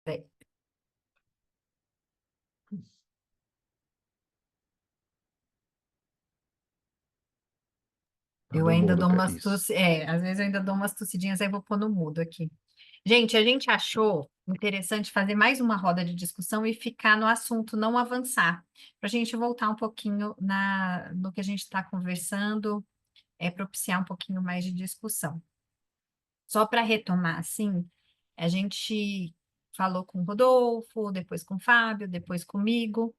É, Tá eu no ainda mudo, dou umas Isso. às vezes eu ainda dou umas tossidinhas, aí vou pôr no mudo aqui. Gente, a gente achou interessante fazer mais uma roda de discussão e ficar no assunto, não avançar, para a gente voltar um pouquinho no que a gente está conversando, propiciar um pouquinho mais de discussão. Só para retomar, assim, a gente falou com o Rodolfo, depois com o Fábio, depois comigo.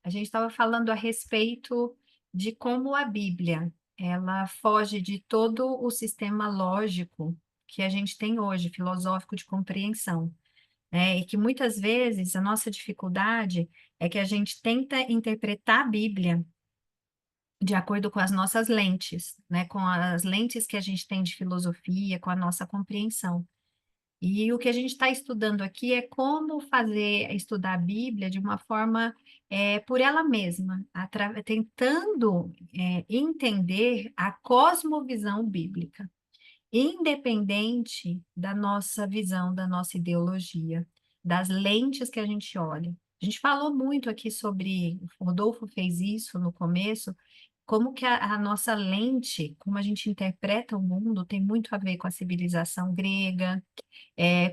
A gente estava falando a respeito de como a Bíblia, ela foge de todo o sistema lógico que a gente tem hoje, filosófico de compreensão, né? E que muitas vezes a nossa dificuldade é que a gente tenta interpretar a Bíblia de acordo com as nossas lentes, né? Com as lentes que a gente tem de filosofia, com a nossa compreensão. E o que a gente está estudando aqui é como estudar a Bíblia de uma forma por ela mesma, tentando entender a cosmovisão bíblica, independente da nossa visão, da nossa ideologia, das lentes que a gente olha. A gente falou muito aqui sobre, o Rodolfo fez isso no começo, como que a nossa lente, como a gente interpreta o mundo, tem muito a ver com a civilização grega,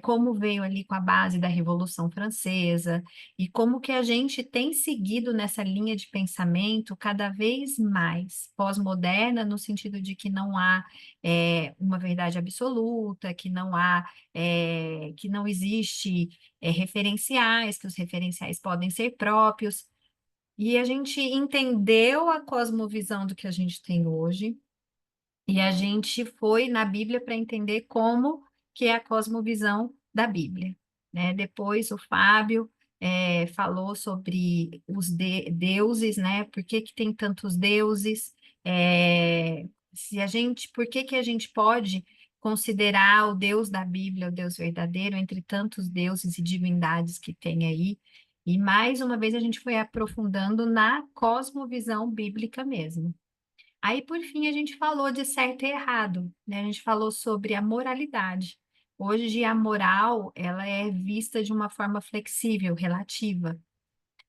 como veio ali com a base da Revolução Francesa, e como que a gente tem seguido nessa linha de pensamento cada vez mais pós-moderna, no sentido de que não há uma verdade absoluta, que não existe referenciais, que os referenciais podem ser próprios. E a gente entendeu a cosmovisão do que a gente tem hoje, e a gente foi na Bíblia para entender como que é a cosmovisão da Bíblia, né? Depois o Fábio falou sobre os deuses, né? Por que que tem tantos deuses? Se a gente, por que que a gente pode considerar o Deus da Bíblia o Deus verdadeiro entre tantos deuses e divindades que tem aí? E mais uma vez a gente foi aprofundando na cosmovisão bíblica mesmo. Aí, por fim, a gente falou de certo e errado, né? A gente falou sobre a moralidade. Hoje, a moral, ela é vista de uma forma flexível, relativa,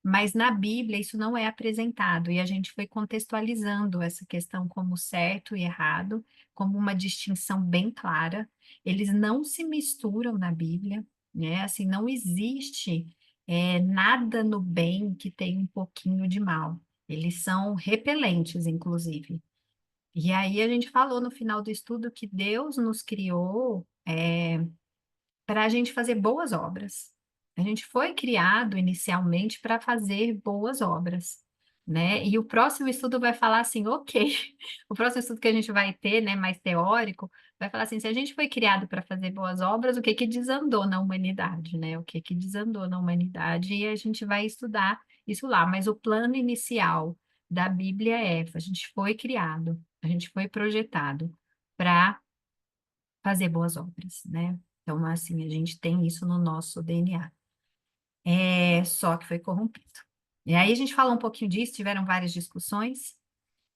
mas na Bíblia isso não é apresentado, e a gente foi contextualizando essa questão como certo e errado, como uma distinção bem clara. Eles não se misturam na Bíblia, né? Assim, não existe nada no bem que tem um pouquinho de mal. Eles são repelentes, inclusive. E aí a gente falou no final do estudo que Deus nos criou para a gente fazer boas obras. A gente foi criado inicialmente para fazer boas obras, né? E o próximo estudo vai falar assim, ok, o próximo estudo que a gente vai ter, né, mais teórico, vai falar assim, se a gente foi criado para fazer boas obras, o que que desandou na humanidade, né? O que que desandou na humanidade? E a gente vai estudar isso lá, mas o plano inicial da Bíblia a gente foi criado, a gente foi projetado para fazer boas obras, né? Então, assim, a gente tem isso no nosso DNA. Só que foi corrompido. E aí a gente falou um pouquinho disso, tiveram várias discussões.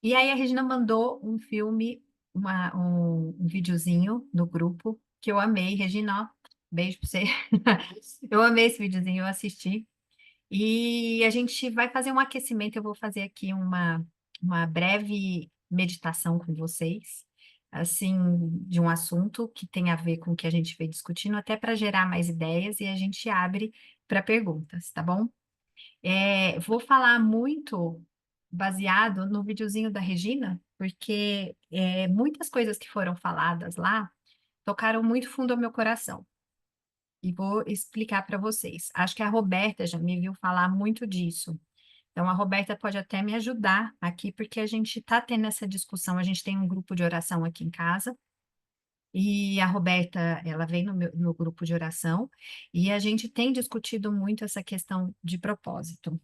E aí a Regina mandou um filme, um videozinho no grupo, que eu amei. Regina, ó, beijo pra você. Eu amei esse videozinho, eu assisti. E a gente vai fazer um aquecimento. Eu vou fazer aqui uma breve meditação com vocês, assim, de um assunto que tem a ver com o que a gente veio discutindo, até para gerar mais ideias e a gente abre para perguntas, tá bom? Vou falar muito baseado no videozinho da Regina, porque muitas coisas que foram faladas lá tocaram muito fundo ao meu coração e vou explicar para vocês. Acho que a Roberta já me viu falar muito disso. Então, a Roberta pode até me ajudar aqui, porque a gente está tendo essa discussão. A gente tem um grupo de oração aqui em casa, e a Roberta, ela vem no grupo de oração, e a gente tem discutido muito essa questão de propósito.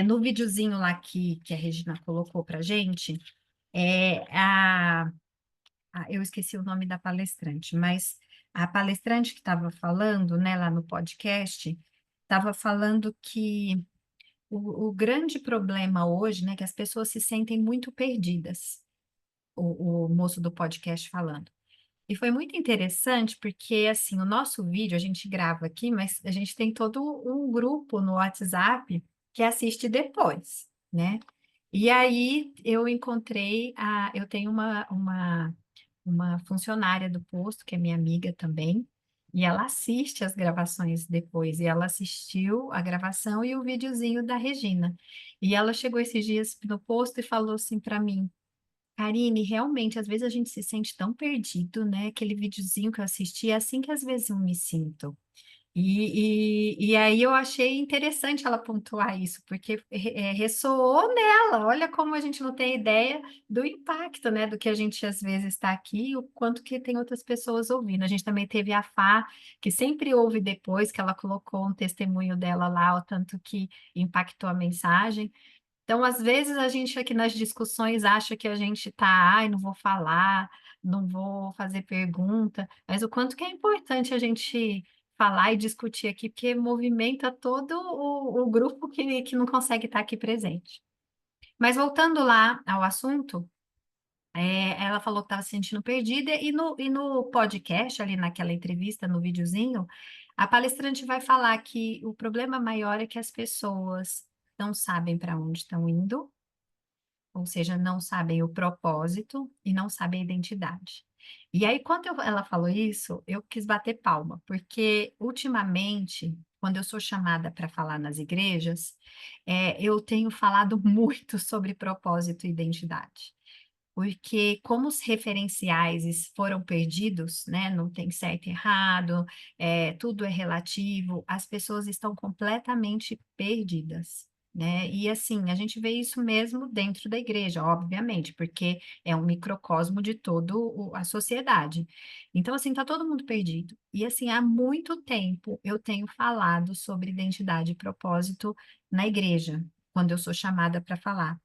No videozinho lá que a Regina colocou para gente, é, a, eu esqueci o nome da palestrante, mas a palestrante que estava falando, né, lá no podcast, estava falando que o grande problema hoje, né, que as pessoas se sentem muito perdidas, o moço do podcast falando. E foi muito interessante porque, assim, o nosso vídeo a gente grava aqui, mas a gente tem todo um grupo no WhatsApp que assiste depois, né? E aí eu encontrei eu tenho uma funcionária do posto, que é minha amiga também, e ela assiste as gravações depois, e ela assistiu a gravação e o videozinho da Regina. E ela chegou esses dias no posto e falou assim para mim: Karine, realmente, às vezes a gente se sente tão perdido, né? Aquele videozinho que eu assisti, é assim que às vezes eu me sinto. E aí eu achei interessante ela pontuar isso, porque ressoou nela. Olha como a gente não tem ideia do impacto, né? Do que a gente às vezes está aqui e o quanto que tem outras pessoas ouvindo. A gente também teve a Fá, que sempre ouve depois, que ela colocou um testemunho dela lá, o tanto que impactou a mensagem. Então, às vezes, a gente aqui nas discussões acha que a gente tá, ai, não vou falar, não vou fazer pergunta, mas o quanto que é importante a gente falar e discutir aqui, porque movimenta todo o grupo que não consegue estar aqui presente. Mas voltando lá ao assunto, ela falou que estava se sentindo perdida, e no podcast, ali naquela entrevista, no videozinho, a palestrante vai falar que o problema maior é que as pessoas não sabem para onde estão indo, ou seja, não sabem o propósito e não sabem a identidade. E aí, quando ela falou isso, eu quis bater palma, porque ultimamente, quando eu sou chamada para falar nas igrejas, eu tenho falado muito sobre propósito e identidade. Porque como os referenciais foram perdidos, né? Não tem certo e errado, tudo é relativo, as pessoas estão completamente perdidas, né? E assim, a gente vê isso mesmo dentro da igreja, obviamente, porque é um microcosmo de toda a sociedade. Então, assim, tá todo mundo perdido. E assim, há muito tempo eu tenho falado sobre identidade e propósito na igreja, quando eu sou chamada para falar.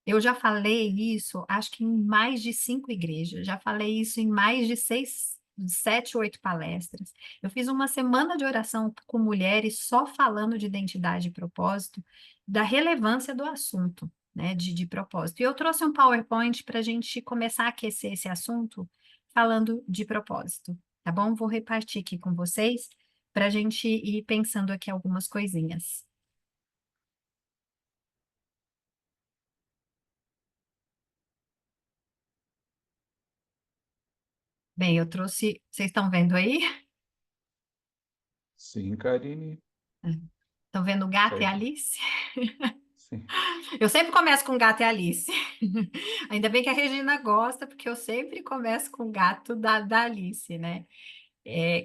Eu já falei isso, acho que em mais de 5 igrejas, já falei isso em mais de 6, 7, 8 palestras. Eu fiz uma semana de oração com mulheres só falando de identidade e propósito, da relevância do assunto, né, de propósito. E eu trouxe um PowerPoint para a gente começar a aquecer esse assunto falando de propósito, tá bom? Vou repartir aqui com vocês para a gente ir pensando aqui algumas coisinhas. Bem, eu trouxe. Vocês estão vendo aí? Sim, Karine. Estão vendo o Gato e a Certo. Alice? Sim. Eu sempre começo com Gato e Alice. Ainda bem que a Regina gosta, porque eu sempre começo com o gato da Alice, né?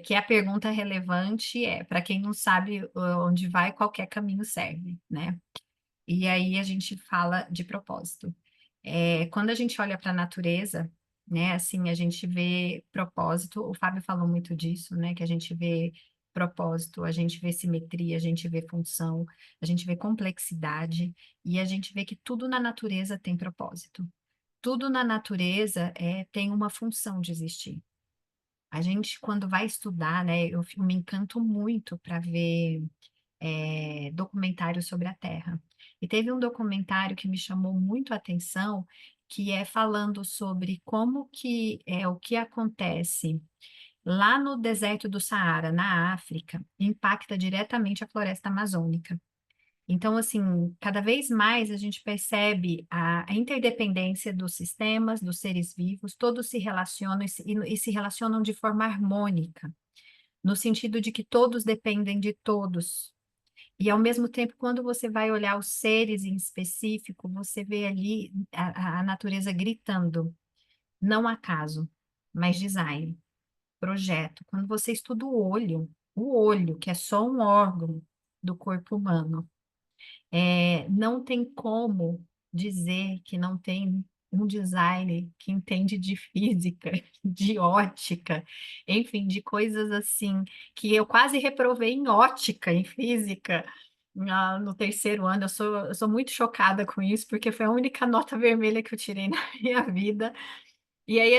Que a pergunta relevante para quem não sabe onde vai, qualquer caminho serve, né? E aí a gente fala de propósito. Quando a gente olha para a natureza, né, assim, a gente vê propósito, o Fábio falou muito disso, né, que a gente vê propósito, a gente vê simetria, a gente vê função, a gente vê complexidade, e a gente vê que tudo na natureza tem propósito. Tudo na natureza tem uma função de existir. A gente, quando vai estudar, né, eu me encanto muito para ver documentários sobre a Terra. E teve um documentário que me chamou muito a atenção, que é falando sobre como que é o que acontece lá no deserto do Saara, na África, impacta diretamente a floresta amazônica. Então, assim, cada vez mais a gente percebe a interdependência dos sistemas, dos seres vivos, todos se relacionam e se relacionam de forma harmônica, no sentido de que todos dependem de todos. E ao mesmo tempo, quando você vai olhar os seres em específico, você vê ali a natureza gritando, não acaso, mas design, projeto. Quando você estuda o olho, que é só um órgão do corpo humano, não tem como dizer que não tem um designer que entende de física, de ótica, enfim, de coisas assim, que eu quase reprovei em ótica, em física, no terceiro ano. Eu sou muito chocada com isso, porque foi a única nota vermelha que eu tirei na minha vida. E aí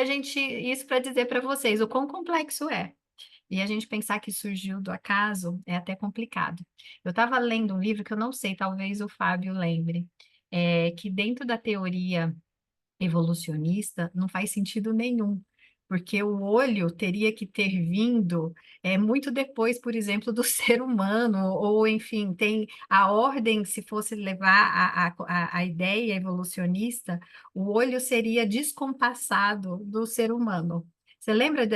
isso para dizer para vocês o quão complexo é. E a gente pensar que surgiu do acaso é até complicado. Eu estava lendo um livro que eu não sei, talvez o Fábio lembre, que dentro da teoria evolucionista não faz sentido nenhum porque o olho teria que ter vindo muito depois, por exemplo, do ser humano, ou enfim, tem a ordem, se fosse levar a ideia evolucionista, o olho seria descompassado do ser humano. Você lembra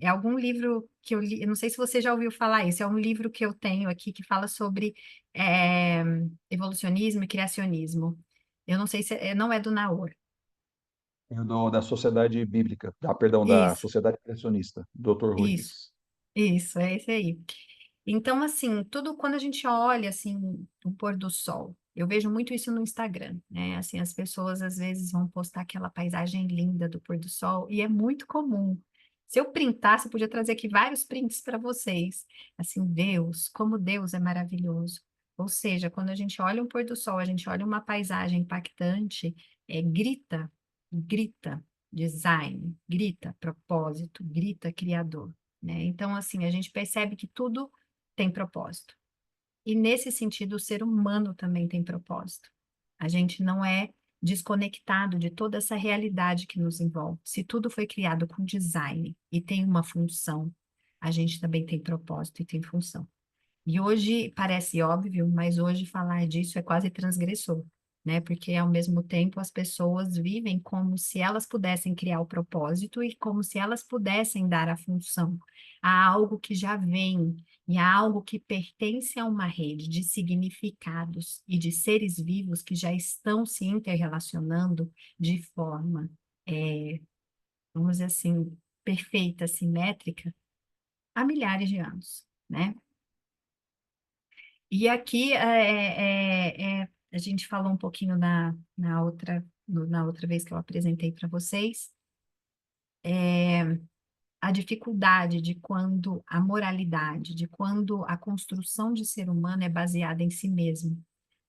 é algum livro que eu li, eu não sei se você já ouviu falar isso, é um livro que eu tenho aqui que fala sobre é, evolucionismo e criacionismo. Eu não sei se não é do Naor. Da Sociedade Bíblica, perdão, da Isso, Sociedade Criacionista, Dr. isso. Rodrigues. Isso, é esse aí. Então, assim, tudo quando a gente olha, assim, o pôr do sol, eu vejo muito isso no Instagram, né? Assim, as pessoas às vezes vão postar aquela paisagem linda do pôr do sol e é muito comum. Se eu printasse, eu podia trazer aqui vários prints para vocês. Assim, Deus, como Deus é maravilhoso. Ou seja, quando a gente olha um pôr do sol, a gente olha uma paisagem impactante, grita, grita design, grita propósito, grita criador, né? Então, assim, a gente percebe que tudo tem propósito. E nesse sentido, o ser humano também tem propósito. A gente não é desconectado de toda essa realidade que nos envolve. Se tudo foi criado com design e tem uma função, a gente também tem propósito e tem função. E hoje parece óbvio, mas hoje falar disso é quase transgressor, né? Porque ao mesmo tempo as pessoas vivem como se elas pudessem criar o propósito e como se elas pudessem dar a função a algo que já vem e a algo que pertence a uma rede de significados e de seres vivos que já estão se interrelacionando de forma, vamos dizer assim, perfeita, simétrica, há milhares de anos, né? E aqui a gente falou um pouquinho na outra vez que eu apresentei para vocês, a dificuldade de quando a moralidade, de quando a construção de ser humano é baseada em si mesmo,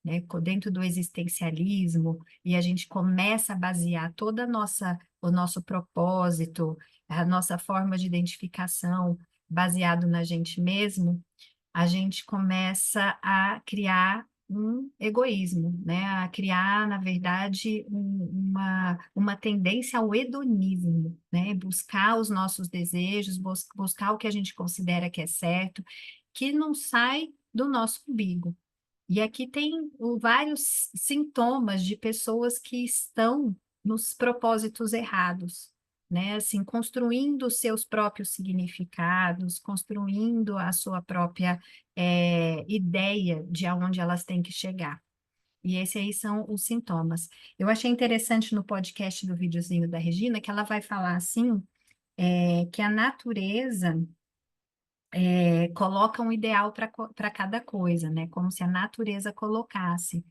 né? Dentro do existencialismo, e a gente começa a basear toda o nosso propósito, a nossa forma de identificação baseado na gente mesmo, a gente começa a criar um egoísmo, né? A criar, na verdade, uma tendência ao hedonismo, né? Buscar os nossos desejos, buscar o que a gente considera que é certo, que não sai do nosso umbigo. E aqui tem vários sintomas de pessoas que estão nos propósitos errados, né? Assim, construindo seus próprios significados, construindo a sua própria ideia de aonde elas têm que chegar. E esses aí são os sintomas. Eu achei interessante no podcast do videozinho da Regina que ela vai falar assim, que a natureza coloca um ideal para cada coisa, né? Como se a natureza colocasse.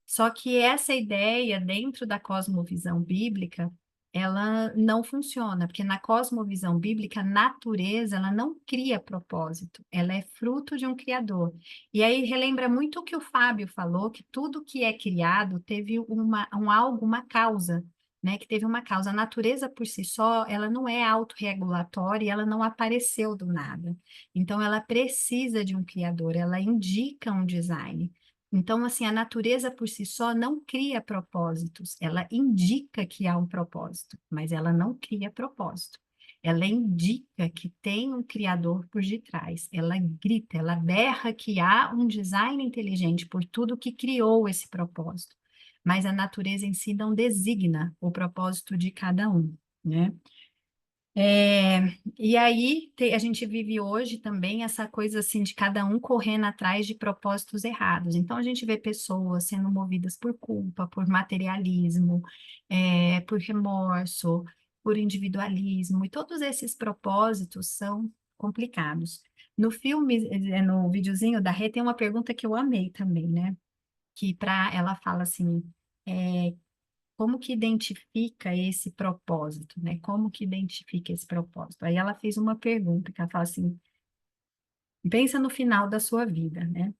Só que essa ideia, dentro da cosmovisão bíblica, ela não funciona, porque na cosmovisão bíblica, a natureza, ela não cria propósito, ela é fruto de um criador. E aí relembra muito o que o Fábio falou, que tudo que é criado teve uma causa, né? Que teve uma causa. A natureza por si só, ela não é autorregulatória, ela não apareceu do nada. Então, ela precisa de um criador, ela indica um design. Então, assim, a natureza por si só não cria propósitos, ela indica que há um propósito, mas ela não cria propósito. Ela indica que tem um criador por detrás, ela grita, ela berra que há um design inteligente por tudo que criou esse propósito, mas a natureza em si não designa o propósito de cada um, né? É, e aí a gente vive hoje também essa coisa assim de cada um correndo atrás de propósitos errados. Então a gente vê pessoas sendo movidas por culpa, por materialismo, por remorso, por individualismo, e todos esses propósitos são complicados. No filme, no videozinho da Rê, tem uma pergunta que eu amei também, né? Que ela fala assim. é, Como que identifica esse propósito, né? Como que identifica esse propósito? Aí ela fez uma pergunta, que ela fala assim, pensa no final da sua vida, né?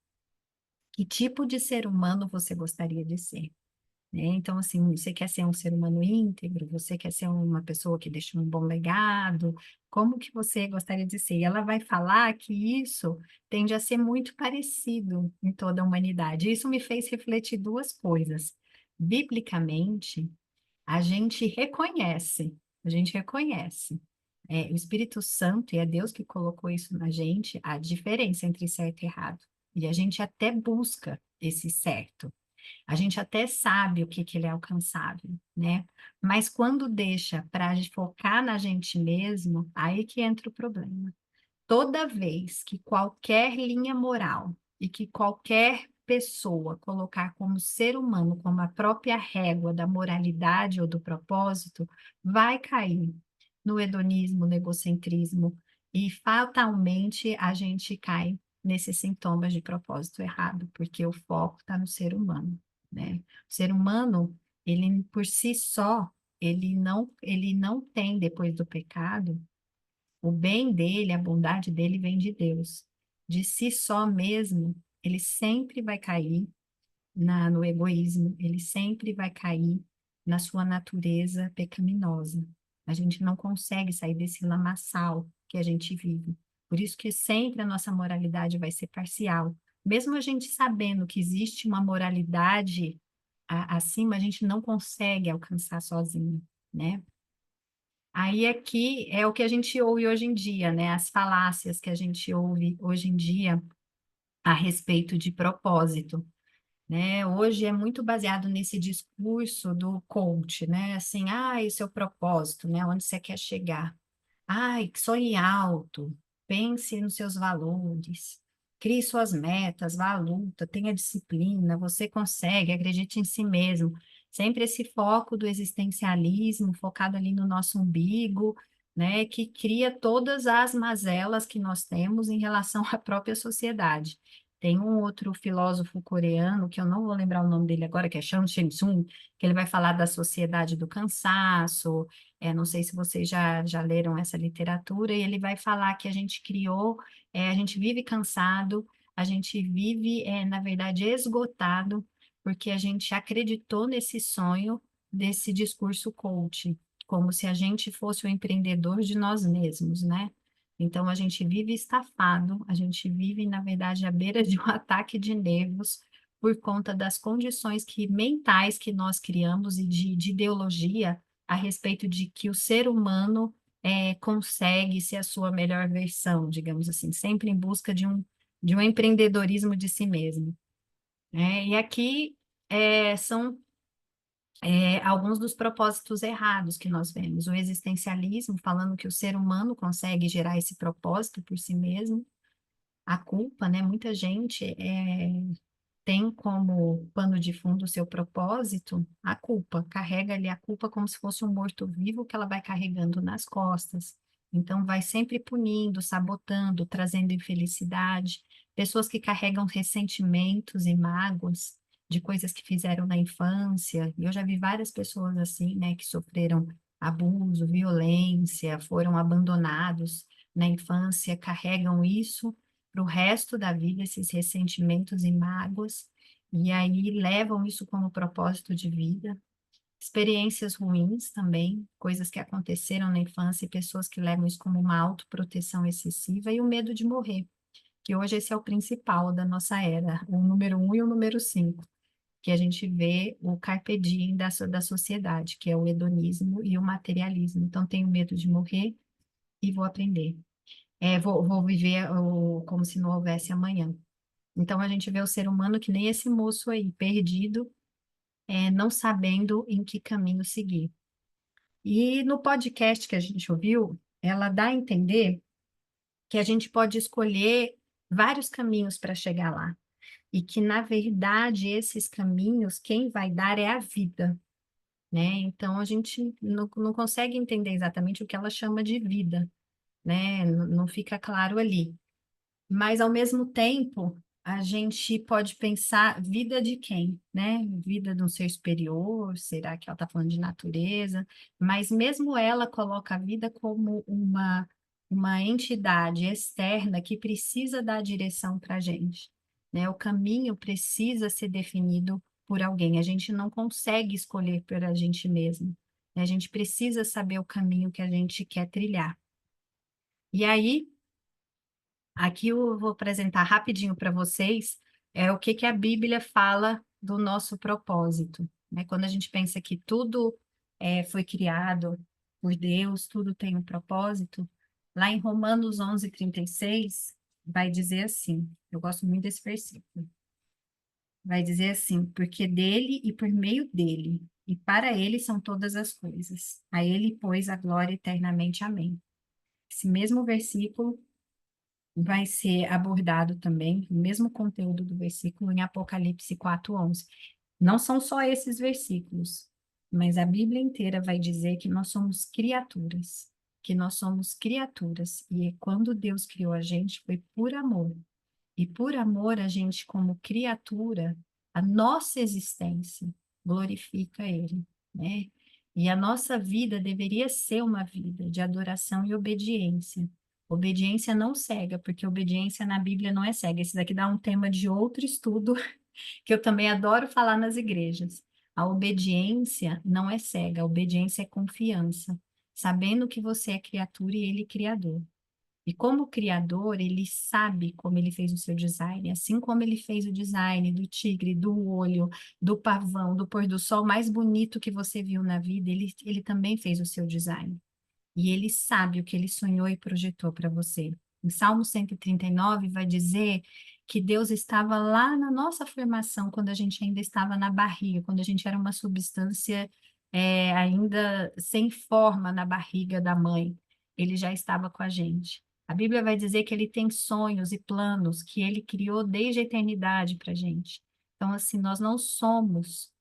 Que tipo de ser humano você gostaria de ser? Né? Então, assim, você quer ser um ser humano íntegro? Você quer ser uma pessoa que deixa um bom legado? Como que você gostaria de ser? E ela vai falar que isso tende a ser muito parecido em toda a humanidade. Isso me fez refletir duas coisas. Biblicamente, a gente reconhece, a gente reconhece. O Espírito Santo, e é Deus que colocou isso na gente, a diferença entre certo e errado. E a gente até busca esse certo. A gente até sabe o que que ele é alcançável, né? Mas quando deixa para focar na gente mesmo, aí que entra o problema. Toda vez que qualquer linha moral e que qualquer pessoa colocar como ser humano, como a própria régua da moralidade ou do propósito, vai cair no hedonismo, no egocentrismo, e fatalmente a gente cai nesses sintomas de propósito errado, porque o foco está no ser humano, né? O ser humano, ele por si só, ele não tem, depois do pecado, o bem dele, a bondade dele vem de Deus. De si só mesmo, ele sempre vai cair no egoísmo, ele sempre vai cair na sua natureza pecaminosa. A gente não consegue sair desse lamaçal que a gente vive. Por isso que sempre a nossa moralidade vai ser parcial. Mesmo a gente sabendo que existe uma moralidade acima, a gente não consegue alcançar sozinho, né? Aí aqui é o que a gente ouve hoje em dia, né? As falácias que a gente ouve hoje em dia a respeito de propósito, né? Hoje é muito baseado nesse discurso do coach, né? Assim, esse é o propósito, né? Onde você quer chegar? Ai, sonhe alto, pense nos seus valores, crie suas metas, vá à luta, tenha disciplina, você consegue, acredite em si mesmo. Sempre esse foco do existencialismo, focado ali no nosso umbigo, né, que cria todas as mazelas que nós temos em relação à própria sociedade. Tem um outro filósofo coreano, que eu não vou lembrar o nome dele agora, que é Chan Cheng-sun, que ele vai falar da sociedade do cansaço. Não sei se vocês já leram essa literatura, e ele vai falar que a gente criou, a gente vive cansado, a gente vive, na verdade, esgotado, porque a gente acreditou nesse sonho desse discurso coach, como se a gente fosse o empreendedor de nós mesmos, né? Então, a gente vive estafado, a gente vive, na verdade, à beira de um ataque de nervos por conta das condições mentais que nós criamos e de ideologia a respeito de que o ser humano consegue ser a sua melhor versão, digamos assim, sempre em busca de um empreendedorismo de si mesmo, né? E aqui são alguns dos propósitos errados que nós vemos. O existencialismo, falando que o ser humano consegue gerar esse propósito por si mesmo. A culpa, né? Muita gente tem como pano de fundo o seu propósito a culpa, carrega ali a culpa como se fosse um morto-vivo que ela vai carregando nas costas. Então, vai sempre punindo, sabotando, trazendo infelicidade. Pessoas que carregam ressentimentos e mágoas de coisas que fizeram na infância. E eu já vi várias pessoas assim, né, que sofreram abuso, violência, foram abandonados na infância, carregam isso para o resto da vida, esses ressentimentos e mágoas, e aí levam isso como propósito de vida. Experiências ruins também, coisas que aconteceram na infância e pessoas que levam isso como uma autoproteção excessiva, e o medo de morrer, que hoje esse é o principal da nossa era, o número um e o número cinco, que a gente vê o carpe diem da sociedade, que é o hedonismo e o materialismo. Então, tenho medo de morrer e vou aprender. Vou viver como se não houvesse amanhã. Então a gente vê o ser humano que nem esse moço aí, perdido, não sabendo em que caminho seguir. E no podcast que a gente ouviu, ela dá a entender que a gente pode escolher vários caminhos para chegar lá. E que, na verdade, esses caminhos, quem vai dar é a vida, né? Então a gente não consegue entender exatamente o que ela chama de vida, né? Não fica claro ali. Mas, ao mesmo tempo, a gente pode pensar vida de quem, né? Vida de um ser superior, será que ela está falando de natureza? Mas mesmo ela coloca a vida como uma entidade externa que precisa dar direção para a gente, né? O caminho precisa ser definido por alguém. A gente não consegue escolher por a gente mesmo, né? A gente precisa saber o caminho que a gente quer trilhar. E aí, aqui eu vou apresentar rapidinho para vocês o que que a Bíblia fala do nosso propósito, né? Quando a gente pensa que tudo foi criado por Deus, tudo tem um propósito. Lá em Romanos 11:36 vai dizer assim, eu gosto muito desse versículo, vai dizer assim, porque dele e por meio dele, e para ele são todas as coisas. A ele, pois, a glória eternamente. Amém. Esse mesmo versículo vai ser abordado também, o mesmo conteúdo do versículo, em Apocalipse 4:11. Não são só esses versículos, mas a Bíblia inteira vai dizer que nós somos criaturas, que nós somos criaturas, e quando Deus criou a gente foi por amor. E por amor, a gente, como criatura, a nossa existência glorifica Ele, né? E a nossa vida deveria ser uma vida de adoração e obediência. Obediência não cega, porque obediência na Bíblia não é cega. Esse daqui dá um tema de outro estudo que eu também adoro falar nas igrejas. A obediência não é cega, a obediência é confiança, sabendo que você é criatura e Ele criador. E como criador, ele sabe como ele fez o seu design, assim como ele fez o design do tigre, do olho, do pavão, do pôr do sol mais bonito que você viu na vida, ele também fez o seu design. E ele sabe o que ele sonhou e projetou para você. Em Salmo 139 vai dizer que Deus estava lá na nossa formação, quando a gente ainda estava na barriga, quando a gente era uma substância ainda sem forma na barriga da mãe. Ele já estava com a gente. A Bíblia vai dizer que ele tem sonhos e planos que ele criou desde a eternidade para a gente. Então, assim, nós não somos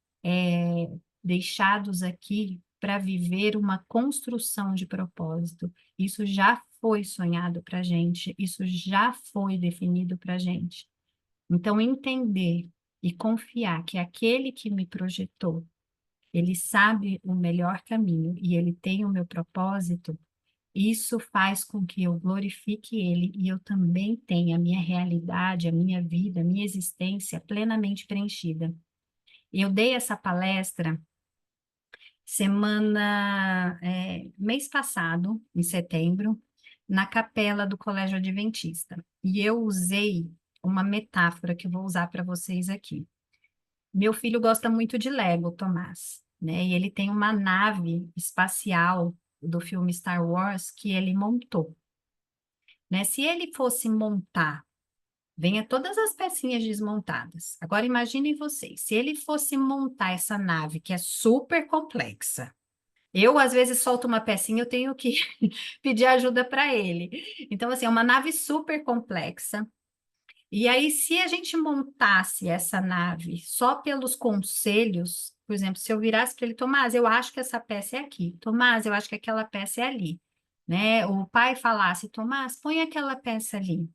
deixados aqui para viver uma construção de propósito. Isso já foi sonhado para a gente, isso já foi definido para a gente. Então, entender e confiar que aquele que me projetou, ele sabe o melhor caminho e ele tem o meu propósito, isso faz com que eu glorifique ele e eu também tenha a minha realidade, a minha vida, a minha existência plenamente preenchida. Eu dei essa palestra mês passado, em setembro, na capela do Colégio Adventista. E eu usei uma metáfora que eu vou usar para vocês aqui. Meu filho gosta muito de Lego, Tomás, né? E ele tem uma nave espacial do filme Star Wars que ele montou, né? Se ele fosse montar, venha todas as pecinhas desmontadas. Agora imaginem vocês, se ele fosse montar essa nave que é super complexa. Eu, às vezes, solto uma pecinha, eu tenho que pedir ajuda para ele. Então, assim, é uma nave super complexa. E aí, se a gente montasse essa nave só pelos conselhos, por exemplo, se eu virasse para ele, Tomás, eu acho que essa peça é aqui. Tomás, eu acho que aquela peça é ali. Né? O pai falasse, Tomás, põe aquela peça ali.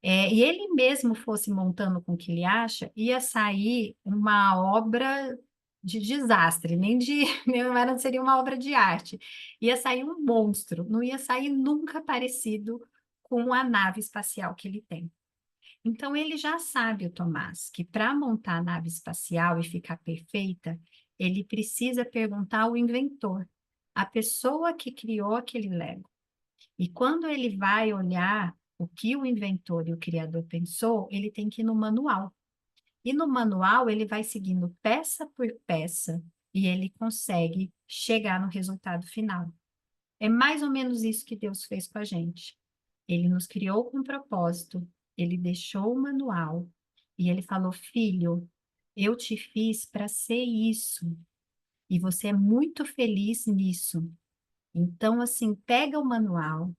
E ele mesmo fosse montando com o que ele acha, ia sair uma obra de desastre, nem de, não seria uma obra de arte. Ia sair um monstro, não ia sair nunca parecido com a nave espacial que ele tem. Então ele já sabe, o Tomás, que para montar a nave espacial e ficar perfeita, ele precisa perguntar ao inventor, a pessoa que criou aquele Lego. E quando ele vai olhar o que o inventor e o criador pensou, ele tem que ir no manual. E no manual ele vai seguindo peça por peça e ele consegue chegar no resultado final. É mais ou menos isso que Deus fez com a gente. Ele nos criou com um propósito, ele deixou o manual e ele falou: Filho, eu te fiz para ser isso e você é muito feliz nisso. Então, assim, pega o manual,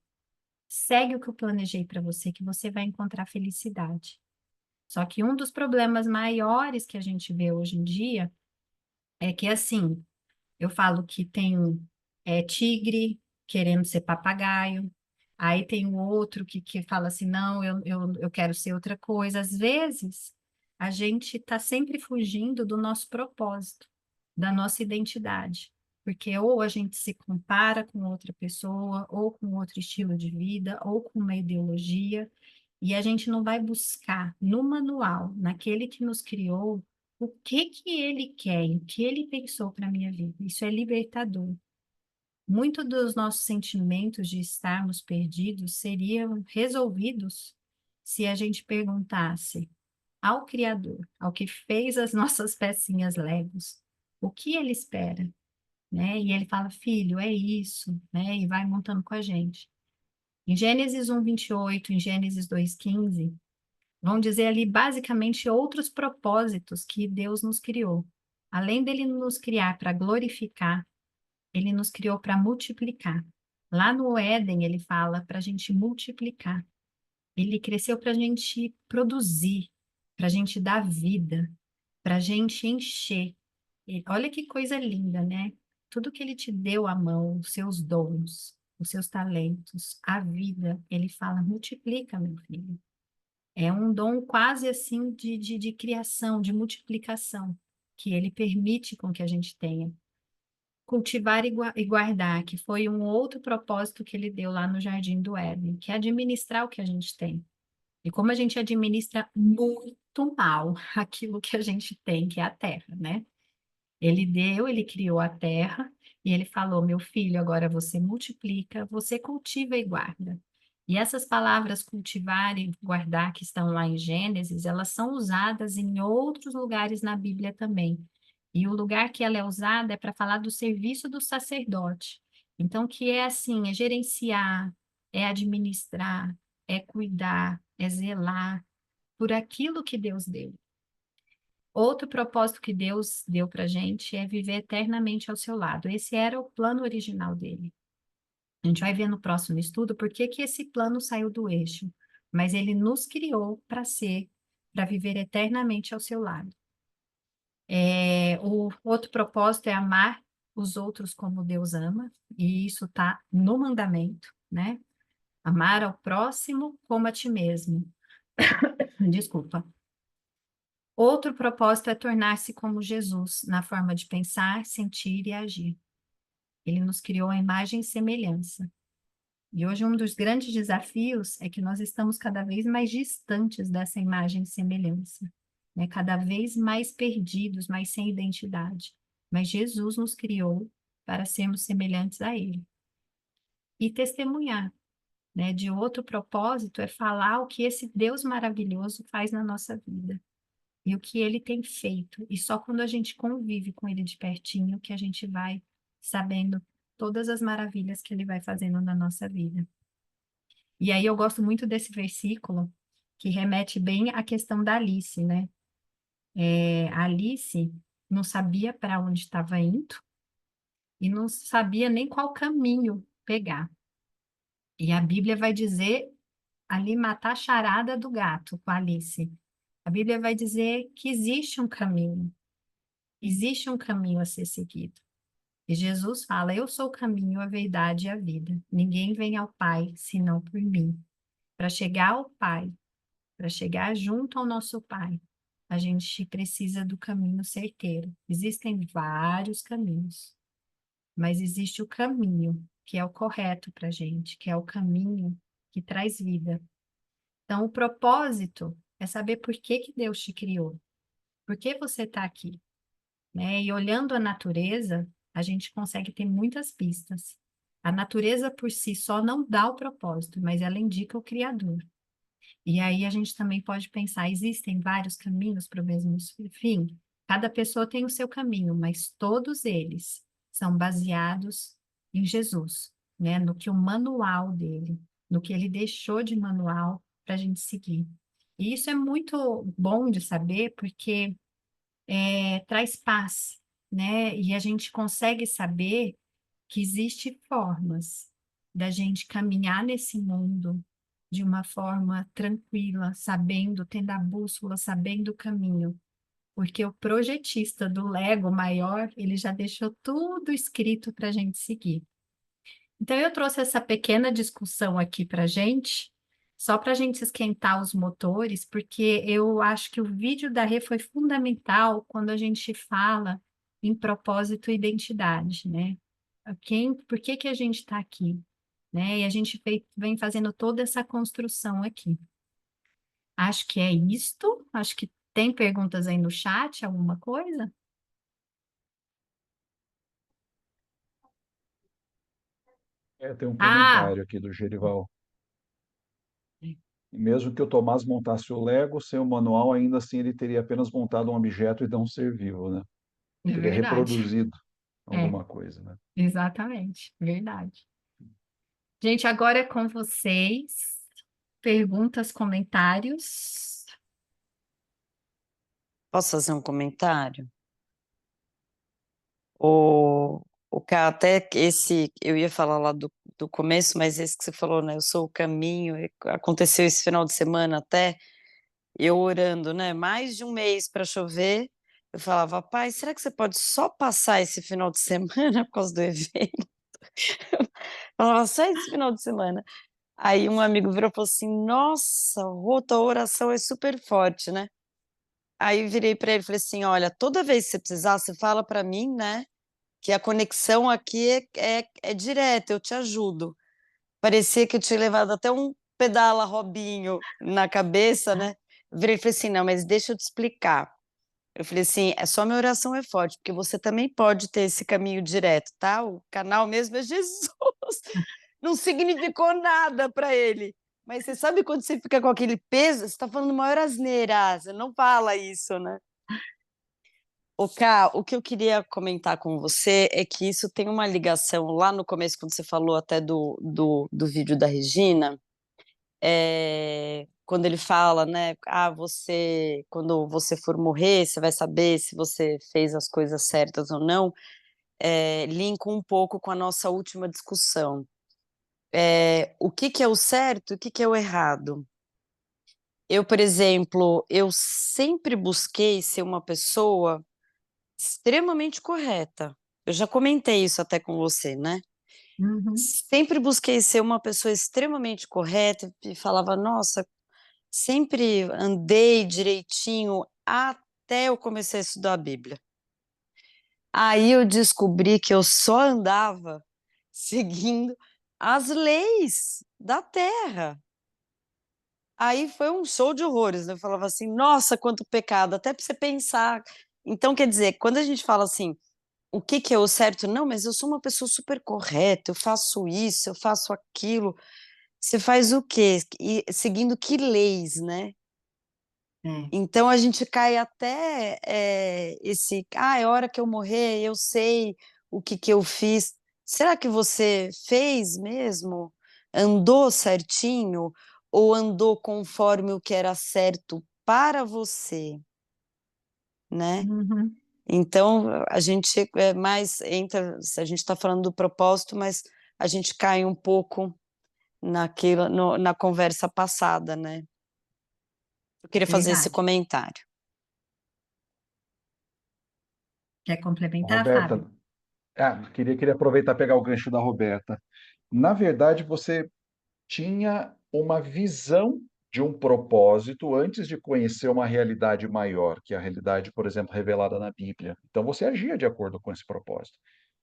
segue o que eu planejei para você, que você vai encontrar felicidade. Só que um dos problemas maiores que a gente vê hoje em dia é que, assim, eu falo que tem tigre querendo ser papagaio, aí tem o outro que fala assim, não, eu quero ser outra coisa. Às vezes, a gente está sempre fugindo do nosso propósito, da nossa identidade. Porque ou a gente se compara com outra pessoa, ou com outro estilo de vida, ou com uma ideologia, e a gente não vai buscar no manual, naquele que nos criou, o que que ele quer, o que ele pensou para a minha vida. Isso é libertador. Muito dos nossos sentimentos de estarmos perdidos seriam resolvidos se a gente perguntasse ao Criador, ao que fez as nossas pecinhas Legos, o que ele espera? né? E ele fala, filho, é isso, né? E vai montando com a gente. Em Gênesis 1:28, em Gênesis 2:15, vão dizer ali basicamente outros propósitos que Deus nos criou. Além dele nos criar para glorificar, ele nos criou para multiplicar. Lá no Éden, ele fala para a gente multiplicar. Ele cresceu para a gente produzir, para a gente dar vida, para a gente encher. E olha que coisa linda, né? Tudo que ele te deu à mão, os seus dons, os seus talentos, a vida, ele fala, multiplica, meu filho. É um dom quase assim de criação, de multiplicação, que ele permite com que a gente tenha. Cultivar e guardar, que foi um outro propósito que ele deu lá no Jardim do Éden, que é administrar o que a gente tem. E como a gente administra muito mal aquilo que a gente tem, que é a terra, né? Ele deu, ele criou a terra e ele falou: Meu filho, agora você multiplica, você cultiva e guarda. E essas palavras cultivar e guardar que estão lá em Gênesis, elas são usadas em outros lugares na Bíblia também. E o lugar que ela é usada é para falar do serviço do sacerdote. Então, que é assim, é gerenciar, é administrar, é cuidar, é zelar por aquilo que Deus deu. Outro propósito que Deus deu para a gente é viver eternamente ao seu lado. Esse era o plano original dele. A gente vai ver no próximo estudo por que que esse plano saiu do eixo, mas ele nos criou para ser, para viver eternamente ao seu lado. O outro propósito é amar os outros como Deus ama, e isso está no mandamento, né? Amar ao próximo como a ti mesmo. Desculpa. Outro propósito é tornar-se como Jesus, na forma de pensar, sentir e agir. Ele nos criou a imagem e semelhança. E hoje um dos grandes desafios é que nós estamos cada vez mais distantes dessa imagem e semelhança, né? Cada vez mais perdidos, mais sem identidade. Mas Jesus nos criou para sermos semelhantes a Ele. E testemunhar, né? De outro propósito é falar o que esse Deus maravilhoso faz na nossa vida e o que ele tem feito. E só quando a gente convive com ele de pertinho que a gente vai sabendo todas as maravilhas que ele vai fazendo na nossa vida. E aí eu gosto muito desse versículo que remete bem à questão da Alice, né? A Alice não sabia para onde estava indo e não sabia nem qual caminho pegar. E a Bíblia vai dizer ali matar a charada do gato com a Alice. A Bíblia vai dizer que existe um caminho. Existe um caminho a ser seguido. E Jesus fala: Eu sou o caminho, a verdade e a vida. Ninguém vem ao Pai senão por mim. Para chegar ao Pai, para chegar junto ao nosso Pai, a gente precisa do caminho certeiro. Existem vários caminhos, mas existe o caminho que é o correto para a gente, que é o caminho que traz vida. Então, o propósito é saber por que que Deus te criou, por que você está aqui, né? E olhando a natureza, a gente consegue ter muitas pistas. A natureza por si só não dá o propósito, mas ela indica o Criador. E aí a gente também pode pensar, existem vários caminhos para o mesmo fim? Cada pessoa tem o seu caminho, mas todos eles são baseados em Jesus, né? No que o manual dele, no que ele deixou de manual para a gente seguir. E isso é muito bom de saber, porque traz paz, né? E a gente consegue saber que existem formas da gente caminhar nesse mundo de uma forma tranquila, sabendo, tendo a bússola, sabendo o caminho. Porque o projetista do Lego maior, ele já deixou tudo escrito para a gente seguir. Então, eu trouxe essa pequena discussão aqui para a gente, só para a gente esquentar os motores, porque eu acho que o vídeo da Rê foi fundamental quando a gente fala em propósito e identidade, né? Por que que a gente está aqui, né? E a gente vem fazendo toda essa construção aqui. Acho que é isto. Acho que tem perguntas aí no chat, alguma coisa? Tem um Ah, comentário aqui do Gerival. Mesmo que o Tomás montasse o Lego sem o manual, ainda assim ele teria apenas montado um objeto e não um ser vivo, né? é Teria verdade. reproduzido É, alguma coisa, né? exatamente, verdade. Gente, agora é com vocês. Perguntas, comentários. Posso fazer um comentário? O, o cara, até que esse, eu ia falar lá do começo, mas esse que você falou, né? Eu sou o caminho. Aconteceu esse final de semana até, eu orando, né? Mais de um mês para chover. Eu falava, pai, será que você pode só passar esse final de semana por causa do evento? Eu falava, só esse final de semana. Aí um amigo virou e falou assim: Nossa, Rô, tua oração é super forte, né? Aí eu virei para ele e falei assim: Olha, toda vez que você precisar, você fala para mim, né? Que a conexão aqui é direta, eu te ajudo. Parecia que eu tinha levado até um pedala Robinho na cabeça, né? Eu virei e falei assim: Não, mas deixa eu te explicar. Eu falei assim: É só minha oração é forte, porque você também pode ter esse caminho direto, tá? O canal mesmo é Jesus. Não significou nada para ele. Mas você sabe quando você fica com aquele peso? Você está falando maior asneira, você não fala isso, né? O Ká, o que eu queria comentar com você é que isso tem uma ligação lá no começo, quando você falou até do vídeo da Regina, quando ele fala, né? Ah, você, quando você for morrer, você vai saber se você fez as coisas certas ou não. Linka um pouco com a nossa última discussão. O que que é o certo e o que que é o errado? Eu, por exemplo, eu sempre busquei ser uma pessoa extremamente correta. Eu já comentei isso até com você, né? Uhum, Sempre busquei ser uma pessoa extremamente correta e falava, nossa, sempre andei direitinho até eu comecei a estudar a Bíblia. Aí eu descobri que eu só andava seguindo as leis da terra. Aí foi um show de horrores, né? Eu falava assim, nossa, quanto pecado, até para você pensar. Então, quer dizer, quando a gente fala assim, o que que é o certo? Não, mas eu sou uma pessoa super correta, eu faço isso, eu faço aquilo. Você faz o quê? E seguindo que leis, né? é. Então a gente cai até é hora que eu morrer, eu sei o que que eu fiz. Será que você fez mesmo? Andou certinho? Ou andou conforme o que era certo para você, né? Uhum, Então a gente mais entra, se a gente está falando do propósito, mas a gente cai um pouco naquilo, na conversa passada, né? Eu queria fazer esse verdade. comentário. Quer complementar, Roberta, Fábio? queria aproveitar e pegar o gancho da Roberta. Na verdade, você tinha uma visão de um propósito antes de conhecer uma realidade maior, que é a realidade, por exemplo, revelada na Bíblia. Então você agia de acordo com esse propósito.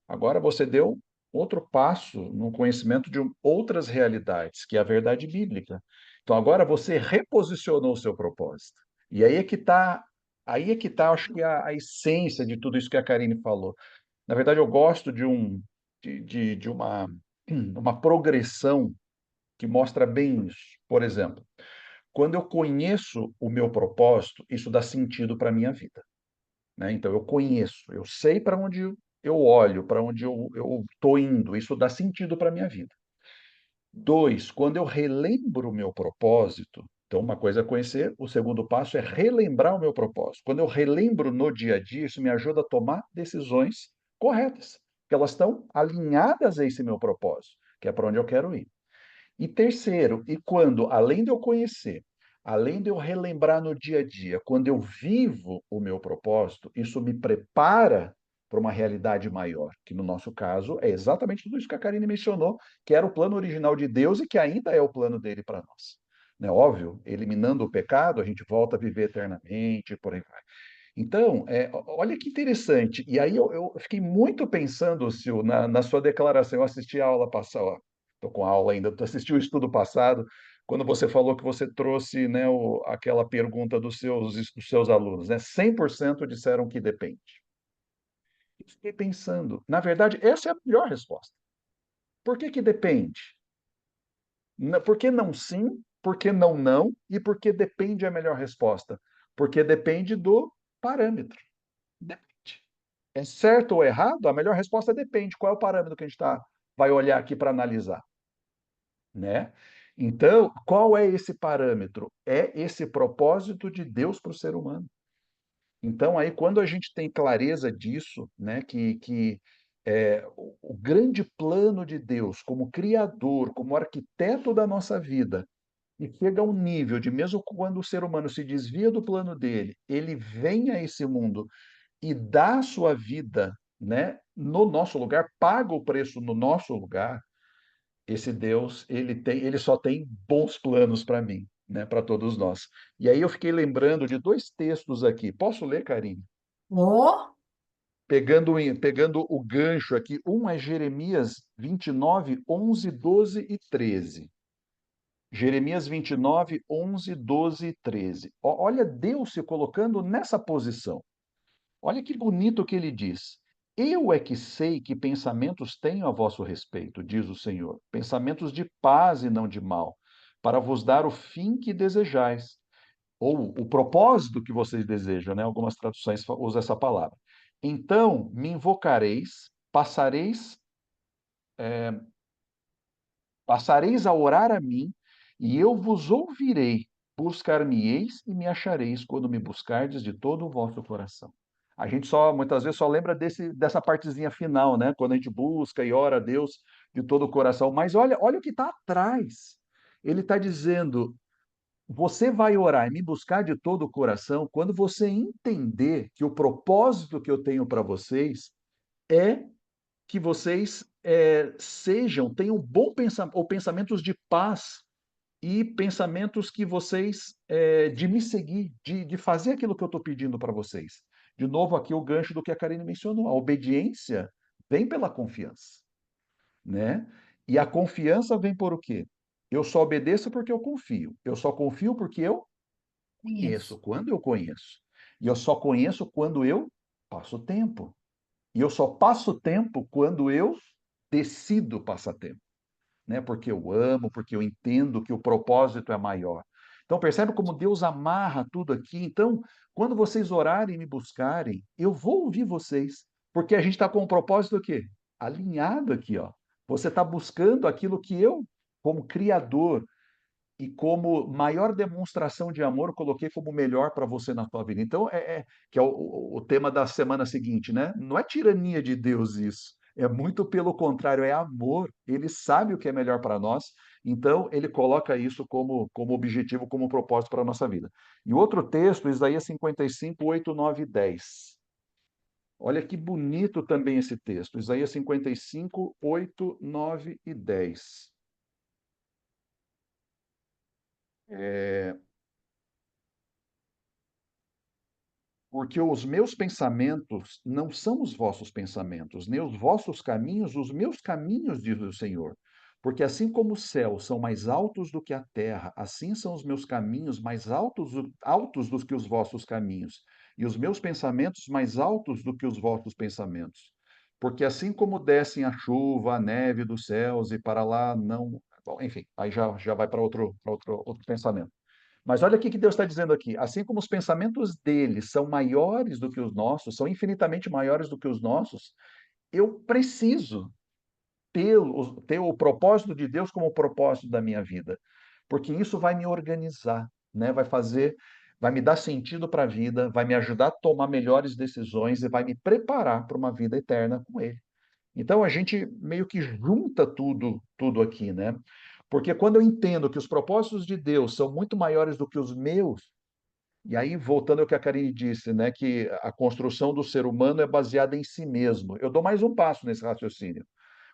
Agora você deu outro passo no conhecimento de outras realidades, que é a verdade bíblica. Então agora você reposicionou o seu propósito. E aí é que está, acho que a essência de tudo isso que a Karine falou. Na verdade, eu gosto de uma progressão que mostra bem isso. Por exemplo, quando eu conheço o meu propósito, isso dá sentido para a minha vida, né? Então, eu conheço, eu sei para onde eu olho, para onde eu estou indo, isso dá sentido para a minha vida. Dois, quando eu relembro o meu propósito, então uma coisa é conhecer, o segundo passo é relembrar o meu propósito. Quando eu relembro no dia a dia, isso me ajuda a tomar decisões corretas, que elas estão alinhadas a esse meu propósito, que é para onde eu quero ir. E terceiro, e quando, além de eu conhecer, além de eu relembrar no dia a dia, quando eu vivo o meu propósito, isso me prepara para uma realidade maior, que no nosso caso é exatamente tudo isso que a Karine mencionou, que era o plano original de Deus e que ainda é o plano dele para nós. Né? Óbvio, eliminando o pecado, a gente volta a viver eternamente, por aí vai. Então, olha que interessante. E aí eu fiquei muito pensando, Sil, na sua declaração. Eu assisti a aula passada, estou com a aula ainda, tu assistiu o estudo passado, quando você falou que você trouxe, né, aquela pergunta dos seus alunos, né? 100% disseram que depende. Eu fiquei pensando, na verdade, essa é a melhor resposta. Por que que depende? Por que não sim? Por que não não? E por que depende é a melhor resposta? Porque depende do parâmetro. Depende. É certo ou errado? A melhor resposta depende. Qual é o parâmetro que a gente vai olhar aqui para analisar, né? Então, qual é esse parâmetro? É esse propósito de Deus para o ser humano. Então, aí, quando a gente tem clareza disso, né, que o grande plano de Deus, como Criador, como arquiteto da nossa vida, e chega a um nível de, mesmo quando o ser humano se desvia do plano dele, ele vem a esse mundo e dá a sua vida, né, no nosso lugar, paga o preço no nosso lugar, esse Deus, ele só tem bons planos para mim, né, para todos nós. E aí eu fiquei lembrando de dois textos aqui. Posso ler, Karine? Oh, Pegando o gancho aqui, um é Jeremias 29, 11, 12 e 13. Jeremias 29, 11, 12 e 13. Olha Deus se colocando nessa posição. Olha que bonito que ele diz. Eu é que sei que pensamentos tenho a vosso respeito, diz o Senhor, pensamentos de paz e não de mal, para vos dar o fim que desejais, ou o propósito que vocês desejam, né? Algumas traduções usam essa palavra. Então me invocareis, passareis a orar a mim, e eu vos ouvirei. Buscar-me-eis e me achareis quando me buscardes de todo o vosso coração. A gente muitas vezes só lembra dessa partezinha final, né? Quando a gente busca e ora a Deus de todo o coração. Mas olha o que está atrás. Ele está dizendo: você vai orar e me buscar de todo o coração quando você entender que o propósito que eu tenho para vocês é que vocês tenham bom pensamento, ou pensamentos de paz e pensamentos que vocês, de me seguir, de fazer aquilo que eu estou pedindo para vocês. De novo, aqui o gancho do que a Karine mencionou. A obediência vem pela confiança, né? E a confiança vem por o quê? Eu só obedeço porque eu confio. Eu só confio porque eu conheço. conheço, quando eu conheço. E eu só conheço quando eu passo tempo. E eu só passo tempo quando eu decido passar tempo, né? Porque eu amo, porque eu entendo que o propósito é maior. Então percebe como Deus amarra tudo aqui. Então, quando vocês orarem e me buscarem, eu vou ouvir vocês, porque a gente está com um propósito o quê? Alinhado aqui, ó. Você está buscando aquilo que eu, como Criador, e como maior demonstração de amor, coloquei como melhor para você na tua vida. Então, que é o tema da semana seguinte, né? Não é tirania de Deus isso. É muito pelo contrário, é amor. Ele sabe o que é melhor para nós, então ele coloca isso como objetivo, como propósito para a nossa vida. E outro texto, Isaías 55, 8, 9 e 10. Olha que bonito também esse texto. Isaías 55, 8, 9 e 10. É, Porque os meus pensamentos não são os vossos pensamentos, nem os vossos caminhos, os meus caminhos, diz o Senhor. Porque assim como os céus são mais altos do que a terra, assim são os meus caminhos mais altos do que os vossos caminhos, e os meus pensamentos mais altos do que os vossos pensamentos. Porque assim como descem a chuva, a neve dos céus, e para lá não. Bom, enfim, aí já vai para outro pensamento. Mas olha o que Deus está dizendo aqui. Assim como os pensamentos dele são maiores do que os nossos, são infinitamente maiores do que os nossos, eu preciso ter o propósito de Deus como o propósito da minha vida. Porque isso vai me organizar, né? Vai me dar sentido para a vida, vai me ajudar a tomar melhores decisões e vai me preparar para uma vida eterna com ele. Então a gente meio que junta tudo aqui, né? Porque quando eu entendo que os propósitos de Deus são muito maiores do que os meus, e aí voltando ao que a Karine disse, né, que a construção do ser humano é baseada em si mesmo. Eu dou mais um passo nesse raciocínio.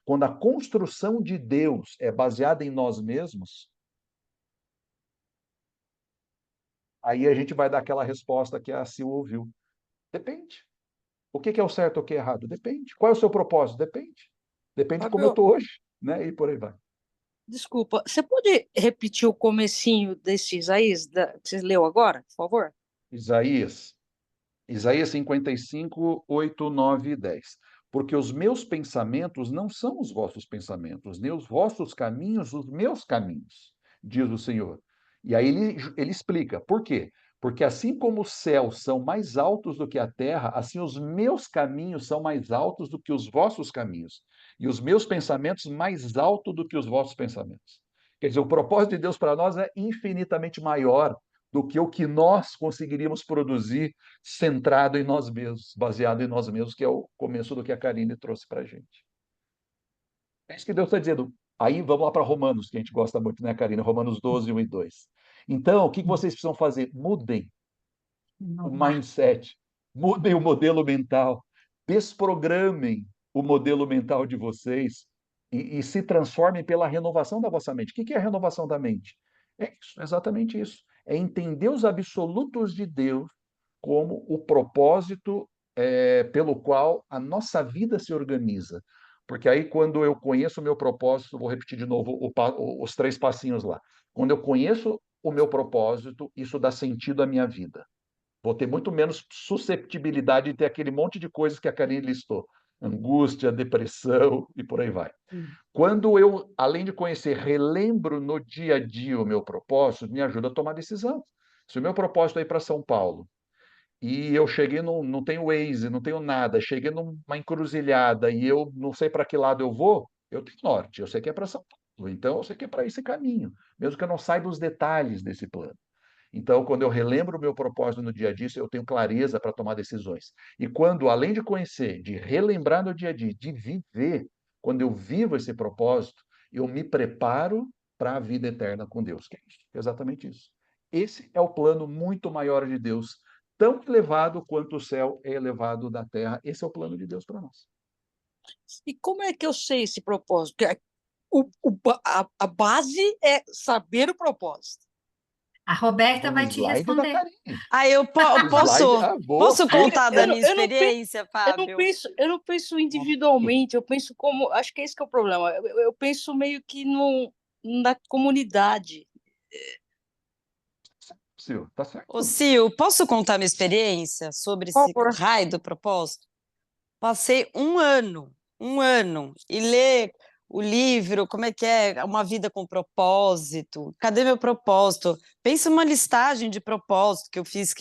Quando a construção de Deus é baseada em nós mesmos, aí a gente vai dar aquela resposta que a Sil ouviu. Depende. O que é o certo ou o que é errado? Depende. Qual é o seu propósito? Depende. Depende de como eu Fábio, estou hoje, né? E por aí vai. desculpa, você pode repetir o comecinho desse Isaías que você leu agora, por favor? Isaías, Isaías 55, 8, 9 e 10. Porque os meus pensamentos não são os vossos pensamentos, nem os vossos caminhos os meus caminhos, diz o Senhor. E aí ele explica. Por quê? Porque assim como os céus são mais altos do que a terra, assim os meus caminhos são mais altos do que os vossos caminhos, e os meus pensamentos mais altos do que os vossos pensamentos. Quer dizer, o propósito de Deus para nós é infinitamente maior do que o que nós conseguiríamos produzir centrado em nós mesmos, baseado em nós mesmos, que é o começo do que a Karine trouxe para a gente. É isso que Deus está dizendo. Aí vamos lá para Romanos, que a gente gosta muito, né, Karine? Romanos 12, 1 e 2. Então, o que vocês precisam fazer? Mudem o Inovar. mindset, mudem o modelo mental, desprogramem o modelo mental de vocês e se transformem pela renovação da vossa mente. O que é a renovação da mente? É isso, exatamente isso. É entender os absolutos de Deus como o propósito pelo qual a nossa vida se organiza. Porque aí, quando eu conheço o meu propósito, vou repetir de novo os 3 passinhos lá. Quando eu conheço o meu propósito, isso dá sentido à minha vida. Vou ter muito menos susceptibilidade de ter aquele monte de coisas que a Karine listou. Angústia, depressão e por aí vai. Quando eu, além de conhecer, relembro no dia a dia o meu propósito, me ajuda a tomar decisão. Se o meu propósito é ir para São Paulo e eu cheguei, não tenho Waze, não tenho nada, cheguei numa encruzilhada e eu não sei para que lado eu vou, eu tenho norte, eu sei que é para São Paulo, então eu sei que é para esse caminho, mesmo que eu não saiba os detalhes desse plano. Então, quando eu relembro o meu propósito no dia a dia, eu tenho clareza para tomar decisões. E quando, além de conhecer, de relembrar no dia a dia, de viver, quando eu vivo esse propósito, eu me preparo para a vida eterna com Deus. Que é isso, exatamente isso. Esse é o plano muito maior de Deus, tão elevado quanto o céu é elevado da terra. Esse é o plano de Deus para nós. E como é que eu sei esse propósito? Porque a base é saber o propósito. A Roberta No vai te slide da responder. Karine. Aí eu O slide, boa, posso boa. contar da minha experiência, Fábio? Eu não penso individualmente, eu penso como. Acho que esse que é o problema. Eu penso meio que na comunidade. Sil, tá certo. Ô, Sil, posso contar minha experiência sobre Qual esse por... raio do propósito? Passei um ano, e ler o livro, como é que é? Uma vida com propósito. Cadê meu propósito? Pensa uma listagem de propósito que eu fiz,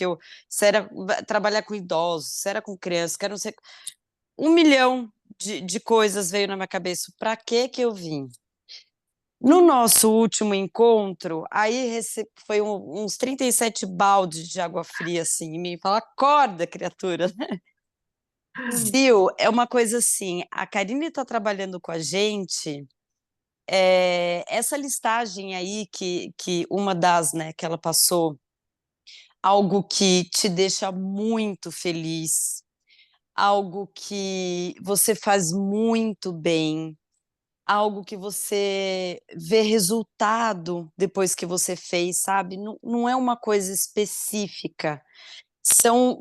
se era trabalhar com idosos, se era com crianças, que era não sei... 1 milhão de coisas veio na minha cabeça. Para que eu vim? No nosso último encontro, aí foi uns 37 baldes de água fria assim em mim. Fala, acorda, criatura. Sil, é uma coisa assim, a Karine está trabalhando com a gente, essa listagem aí que uma das, né, que ela passou, algo que te deixa muito feliz, algo que você faz muito bem, algo que você vê resultado depois que você fez, sabe? Não, não é uma coisa específica. São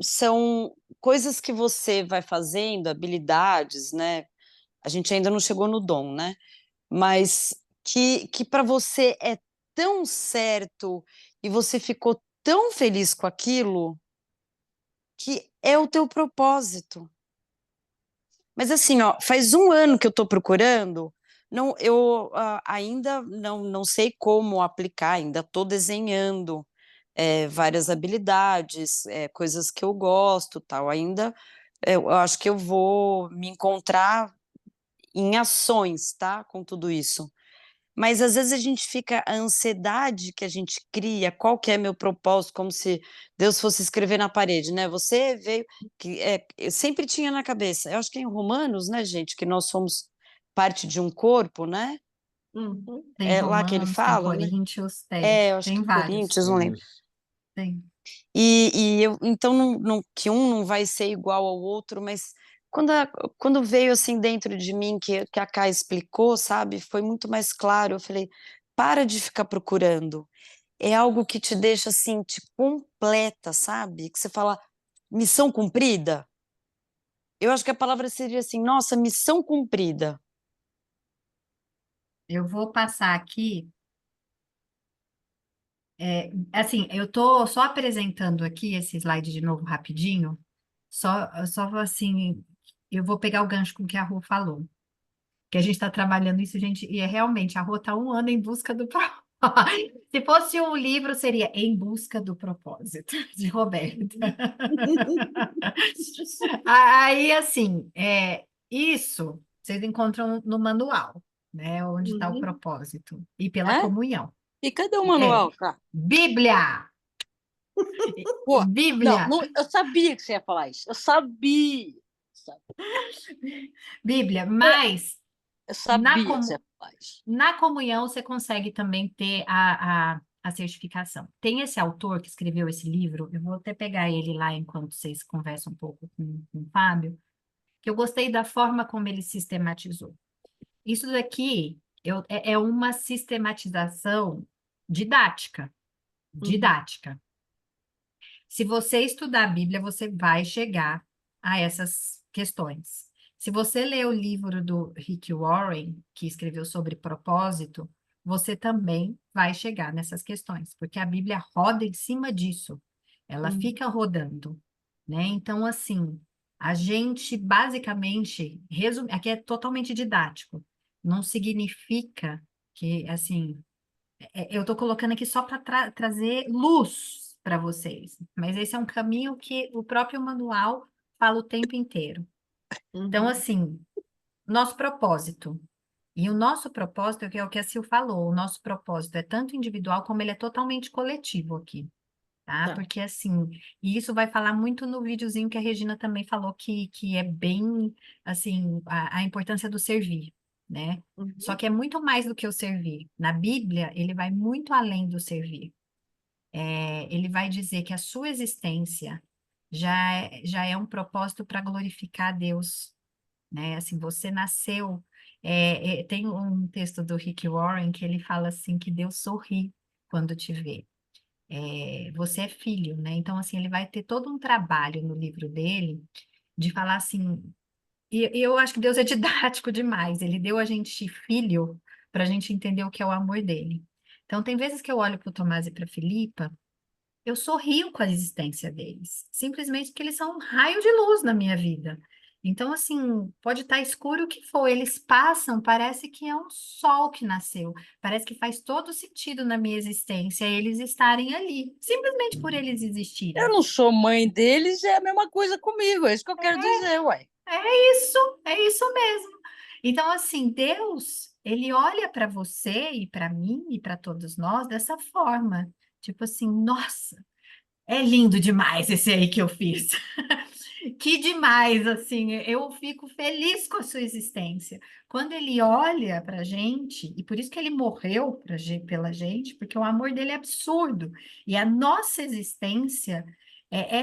coisas que você vai fazendo, habilidades, né? A gente ainda não chegou no dom, né? Mas que para você é tão certo e você ficou tão feliz com aquilo que é o teu propósito. Mas assim, ó, faz 1 ano que eu estou procurando, não, eu ainda não sei como aplicar, ainda estou desenhando várias habilidades, coisas que eu gosto, tal. Ainda eu acho que eu vou me encontrar em ações, tá? Com tudo isso. Mas às vezes a gente fica, a ansiedade que a gente cria, qual que é meu propósito, como se Deus fosse escrever na parede, né? Você veio, eu sempre tinha na cabeça, eu acho que é em Romanos, né, gente, que nós somos parte de um corpo, né? Tem É lá que ele Romanos, tem fala, né? Coríntios, tem. Eu acho que Tem é vários. Coríntios, não lembro. Isso. Tem. E eu, então, que um não vai ser igual ao outro, mas quando veio assim dentro de mim, que a Kai explicou, sabe, foi muito mais claro. Eu falei, para de ficar procurando. É algo que te deixa assim, te completa, sabe? Que você fala, missão cumprida. Eu acho que a palavra seria assim, nossa, missão cumprida. Eu vou passar aqui. Assim, eu estou só apresentando aqui esse slide de novo rapidinho. Só assim, eu vou pegar o gancho com o que a Rô falou. Que a gente está trabalhando isso, gente, e realmente, a Rô está 1 ano em busca do Se fosse um livro, seria Em Busca do Propósito, de Roberta. Aí, assim, isso vocês encontram no manual, né? Onde está o Uhum. propósito. E pela É? comunhão. E cadê o É. manual, cara? Bíblia! Pô, não, Bíblia! não, eu sabia que você ia falar isso. Eu sabia. Bíblia, mas Eu na, sabia que você com- ia falar isso. na comunhão você consegue também ter a certificação. Tem esse autor que escreveu esse livro, eu vou até pegar ele lá enquanto vocês conversam um pouco com o Fábio, que eu gostei da forma como ele sistematizou. Isso daqui é uma sistematização didática, Uhum. didática. Se você estudar a Bíblia, você vai chegar a essas questões. Se você ler o livro do Rick Warren, que escreveu sobre propósito, você também vai chegar nessas questões, porque a Bíblia roda em cima disso. Ela Uhum. fica rodando, né? Então, assim, a gente basicamente resume, aqui é totalmente didático. Não significa que, assim, eu estou colocando aqui só para trazer luz para vocês, mas esse é um caminho que o próprio manual fala o tempo inteiro. Então, Uhum. assim, nosso propósito. E o nosso propósito, que é o que a Sil falou, o nosso propósito é tanto individual como ele é totalmente coletivo aqui, tá? Tá. Porque, assim, e isso vai falar muito no videozinho que a Regina também falou, que é bem, assim, a importância do servir, né? Só Uhum. que é muito mais do que o servir. Na Bíblia, ele vai muito além do servir. Ele vai dizer que a sua existência já é um propósito para glorificar a Deus, né? Assim, você nasceu. Tem um texto do Rick Warren que ele fala assim que Deus sorri quando te vê. Você é filho, né? Então, assim, ele vai ter todo um trabalho no livro dele de falar assim. E eu acho que Deus é didático demais. Ele deu a gente filho para a gente entender o que é o amor dele. Então, tem vezes que eu olho para o Tomás e para a Filipa. Eu sorrio com a existência deles, simplesmente porque eles são um raio de luz na minha vida. Então, assim, pode estar escuro o que for, eles passam, parece que é um sol que nasceu, parece que faz todo sentido na minha existência eles estarem ali, simplesmente por eles Eu existirem. não sou mãe deles, é a mesma coisa comigo, é isso que eu quero dizer, uai. É isso mesmo. Então, assim, Deus, ele olha para você e para mim e para todos nós dessa forma. Tipo assim, nossa, é lindo demais esse aí que eu fiz. Que demais, assim, eu fico feliz com a sua existência. Quando ele olha para a gente, e por isso que ele morreu pela gente, porque o amor dele é absurdo. E a nossa existência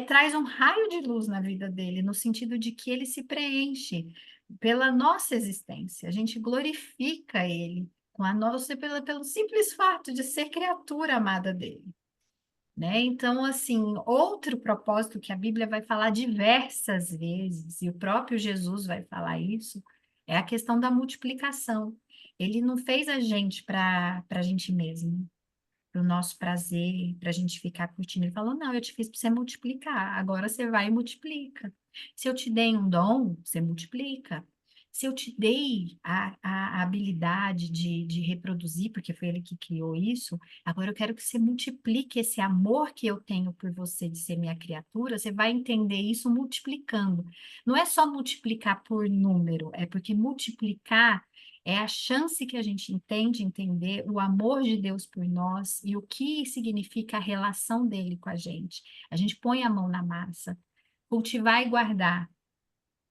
traz um raio de luz na vida dele, no sentido de que ele se preenche pela nossa existência. A gente glorifica ele com a nossa, pelo simples fato de ser criatura amada dele, né? Então, assim, outro propósito que a Bíblia vai falar diversas vezes, e o próprio Jesus vai falar isso, é a questão da multiplicação. Ele não fez a gente para a gente mesmo, para o nosso prazer, para a gente ficar curtindo. Ele falou: não, eu te fiz para você multiplicar, agora você vai e multiplica. Se eu te dei um dom, você multiplica. Se eu te dei a habilidade de reproduzir, porque foi ele que criou isso, agora eu quero que você multiplique esse amor que eu tenho por você de ser minha criatura, você vai entender isso multiplicando. Não é só multiplicar por número, é porque multiplicar é a chance que a gente tem de entender o amor de Deus por nós e o que significa a relação dele com a gente. A gente põe a mão na massa. Cultivar e guardar,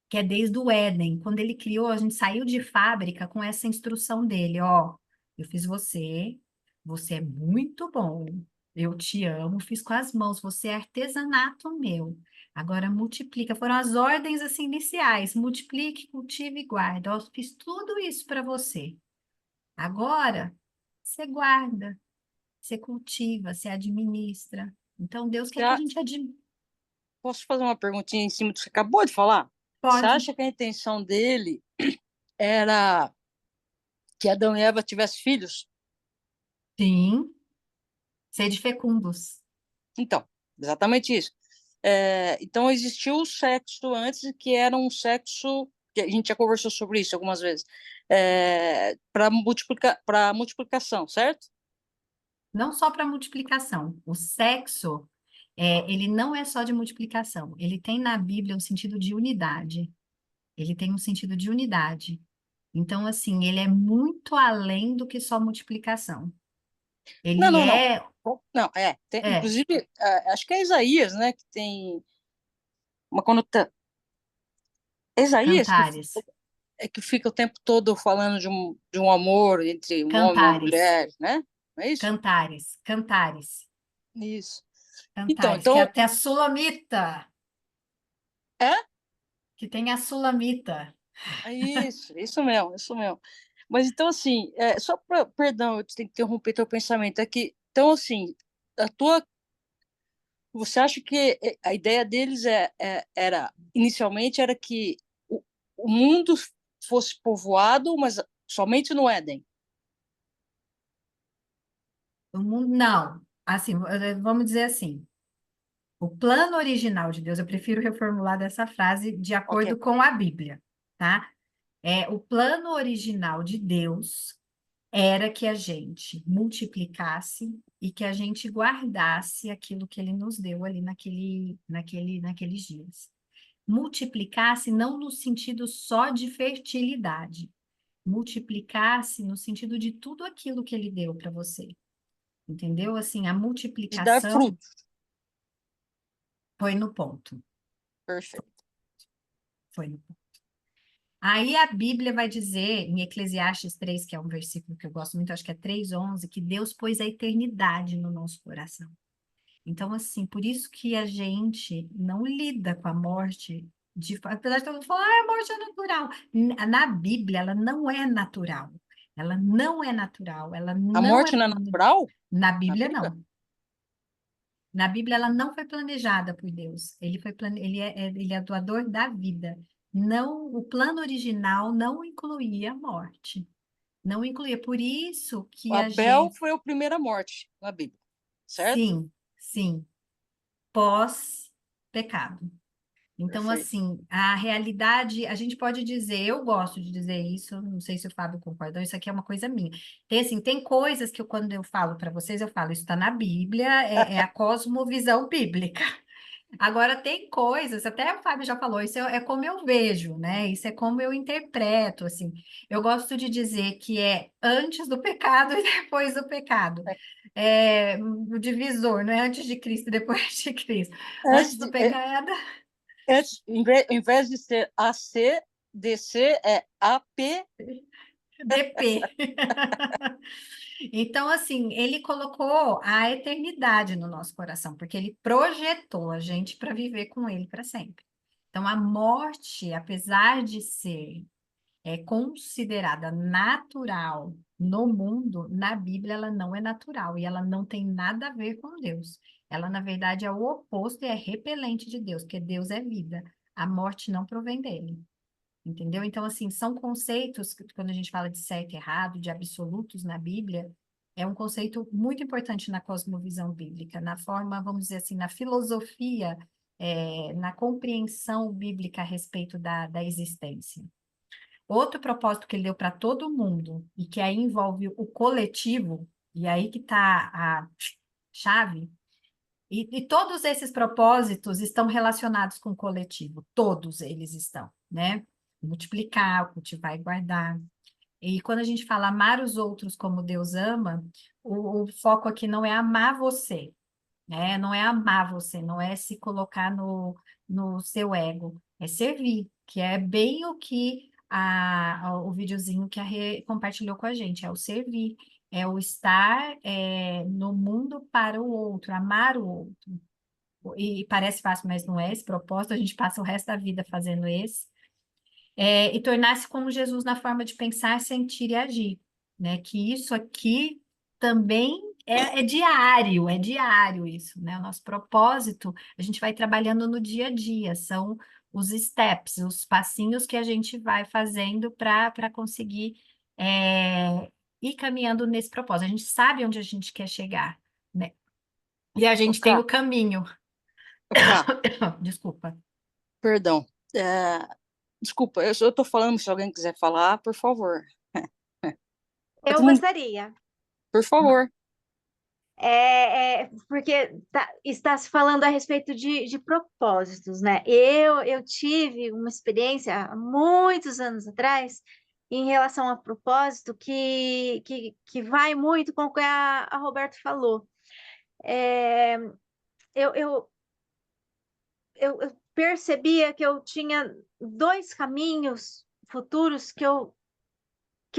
que é desde o Éden. Quando ele criou, a gente saiu de fábrica com essa instrução dele, ó, eu fiz você, você é muito bom, eu te amo, fiz com as mãos, você é artesanato meu. Agora multiplica. Foram as ordens assim iniciais: multiplique, cultive e guarde. Eu fiz tudo isso para você. Agora você guarda, você cultiva, você administra. Então Deus quer que a Já gente administre. posso fazer uma perguntinha em cima do que você acabou de falar? Você Pode. acha que a intenção dele era que Adão e Eva tivessem filhos? Sim, sede fecundos. Então, exatamente isso. Então, existiu o sexo antes, que era um sexo, que a gente já conversou sobre isso algumas vezes, para multiplicação, certo? Não só para multiplicação. O sexo, ele não é só de multiplicação. Ele tem na Bíblia um sentido de unidade. Ele tem um sentido de unidade. Então, assim, ele é muito além do que só multiplicação. Não, Ele não, não. é, Não, é, inclusive, acho que é Isaías, né, que tem uma conotação. É Isaías cantares, que fica o tempo todo falando de um amor entre um homem e uma cantares, mulher, né? Não é isso? cantares, cantares, Isso. Então, cantares, que então, até a Sulamita, é, que tem a Sulamita. é isso mesmo, isso mesmo. Mas então, assim, perdão, eu tenho que interromper teu pensamento aqui. Então, assim, a tua, você acha que a ideia deles inicialmente era que o mundo fosse povoado, mas somente no Éden? Não, assim, vamos dizer assim, o plano original de Deus, eu prefiro reformular dessa frase de Ok. acordo com a Bíblia, tá? O plano original de Deus era que a gente multiplicasse e que a gente guardasse aquilo que ele nos deu ali naqueles dias. Multiplicasse não no sentido só de fertilidade, multiplicasse no sentido de tudo aquilo que ele deu para você. Entendeu? Assim, a De dar multiplicação fruto. foi no ponto. Perfeito. Foi no ponto. Aí a Bíblia vai dizer, em Eclesiastes 3, que é um versículo que eu gosto muito, acho que é 3:11, que Deus pôs a eternidade no nosso coração. Então, assim, por isso que a gente não lida com a morte, apesar de todo mundo falar, a morte é natural. Na Bíblia, ela não é natural. Ela não é natural, ela A não é. morte não é natural Na na Bíblia, Bíblia? não. Na Bíblia, ela não foi planejada por Deus. Ele é doador da vida. Não, o plano original não incluía a morte. Não incluía. Por isso O que a Abel gente. foi a primeira morte na Bíblia, certo? Sim, sim. Pós-pecado. Então, Perfeito. assim, a realidade, a gente pode dizer, eu gosto de dizer isso, não sei se o Fábio concorda, isso aqui é uma coisa minha. Tem, assim, tem coisas que quando eu falo para vocês, eu falo, isso está na Bíblia, é a cosmovisão bíblica. Agora, tem coisas, até o Fábio já falou, isso é como eu vejo, né? Isso é como eu interpreto, assim. Eu gosto de dizer que é antes do pecado e depois do pecado. É o divisor, não é antes de Cristo e depois de Cristo. Antes Antes do de, pecado, em vez de ser AC, DC é AP. DP. Então, assim, ele colocou a eternidade no nosso coração, porque ele projetou a gente para viver com ele para sempre. Então, a morte, apesar de ser considerada natural no mundo, na Bíblia ela não é natural e ela não tem nada a ver com Deus. Ela, na verdade, é o oposto e é repelente de Deus, porque Deus é vida. A morte não provém dele. Entendeu? Então, assim, são conceitos, quando a gente fala de certo e errado, de absolutos na Bíblia, é um conceito muito importante na cosmovisão bíblica, na forma, vamos dizer assim, na filosofia, na compreensão bíblica a respeito da existência. Outro propósito que ele deu para todo mundo, e que aí envolve o coletivo, e aí que está a chave, e todos esses propósitos estão relacionados com o coletivo, todos eles estão, né? Multiplicar, cultivar e guardar. E quando a gente fala amar os outros como Deus ama, o foco aqui não é amar você, né? Não é amar você, não é se colocar no seu ego, é servir, que é bem o que o videozinho que a Rê compartilhou com a gente, é o servir, é o estar no mundo para o outro, amar o outro. E parece fácil, mas não é esse propósito, a gente passa o resto da vida fazendo esse. E tornar-se como Jesus na forma de pensar, sentir e agir, né? Que isso aqui também é diário isso, né? O nosso propósito, a gente vai trabalhando no dia a dia, são os steps, os passinhos que a gente vai fazendo para conseguir ir caminhando nesse propósito. A gente sabe onde a gente quer chegar, né? E a O gente tem K, o caminho. o K, Desculpa. perdão. Desculpa, eu estou falando, se alguém quiser falar, por favor. Eu Todo mundo, gostaria. por favor. Porque está se falando a respeito de propósitos, né? Eu tive uma experiência há muitos anos atrás em relação a propósito que vai muito com o que a Roberta falou. É, eu, eu, eu percebia que eu tinha dois caminhos futuros que eu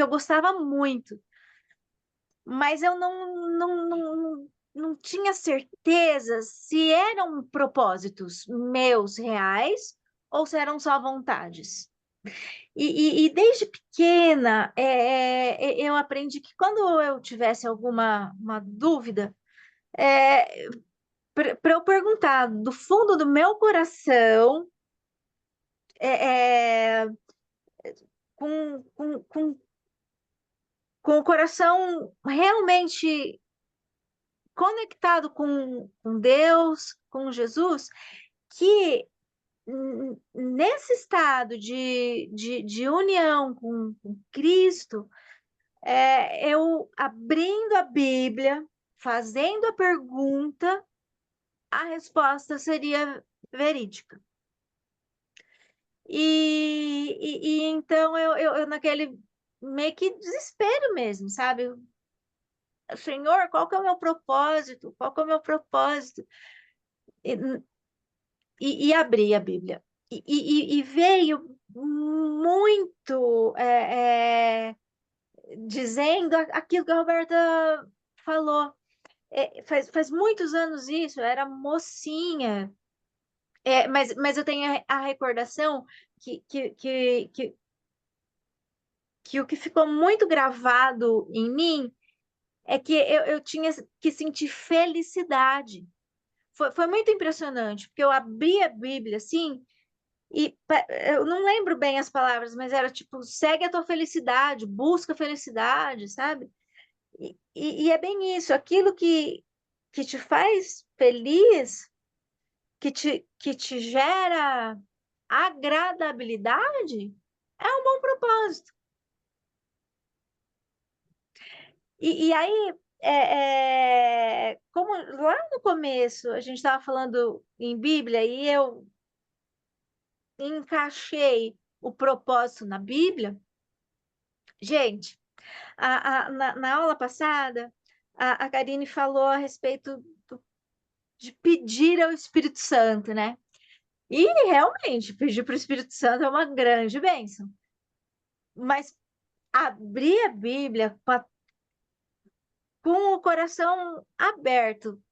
gostava muito, mas eu não tinha certeza se eram propósitos meus reais ou se eram só vontades. E desde pequena, eu aprendi que quando eu tivesse alguma uma dúvida, para eu perguntar do fundo do meu coração, é, é, com, com, com, com o coração realmente conectado com Deus, com Jesus, que nesse estado de união com Cristo, eu abrindo a Bíblia, fazendo a pergunta, a resposta seria verídica. E então eu naquele meio que desespero mesmo, sabe? Senhor, qual que é o meu propósito? Qual que é o meu propósito? E, e abri a Bíblia. E veio muito dizendo aquilo que a Roberta falou. Faz muitos anos isso, eu era mocinha. Mas eu tenho a recordação que o que ficou muito gravado em mim é que eu tinha que sentir felicidade. Foi muito impressionante, porque eu abri a Bíblia assim, eu não lembro bem as palavras, mas era tipo, segue a tua felicidade, busca a felicidade, sabe? E é bem isso, aquilo que te faz feliz, que te gera agradabilidade, é um bom propósito. E aí, como lá no começo a gente estava falando em Bíblia e eu encaixei o propósito na Bíblia, gente, na aula passada, a Karine falou a respeito de pedir ao Espírito Santo, né? E realmente, pedir para o Espírito Santo é uma grande bênção. Mas abrir a Bíblia com o coração aberto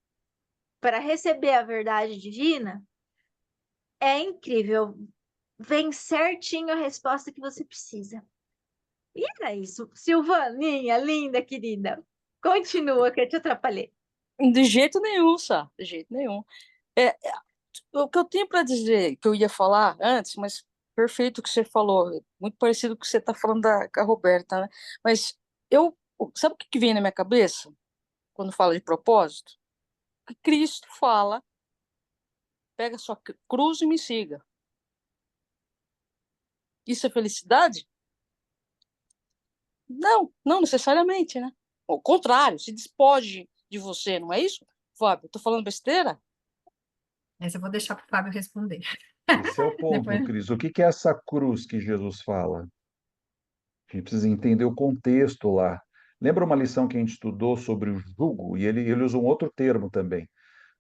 para receber a verdade divina é incrível. Vem certinho a resposta que você precisa. E era isso. Silvaninha, linda, querida. Continua, que eu te atrapalhei. De jeito nenhum, Sá, de jeito nenhum. O que eu tenho para dizer, que eu ia falar antes, mas perfeito o que você falou, muito parecido com o que você está falando com a Roberta, né? Mas sabe o que vem na minha cabeça quando fala de propósito? Que Cristo fala, pega sua cruz e me siga. Isso é felicidade? Não, não necessariamente, né? Ao contrário, se despoje de você, não é isso, Fábio? Estou falando besteira? Essa eu vou deixar para o Fábio responder. Esse é o ponto, Depois. Cris. O que que é essa cruz que Jesus fala? A gente precisa entender o contexto lá. Lembra uma lição que a gente estudou sobre o jugo? E ele usa um outro termo também.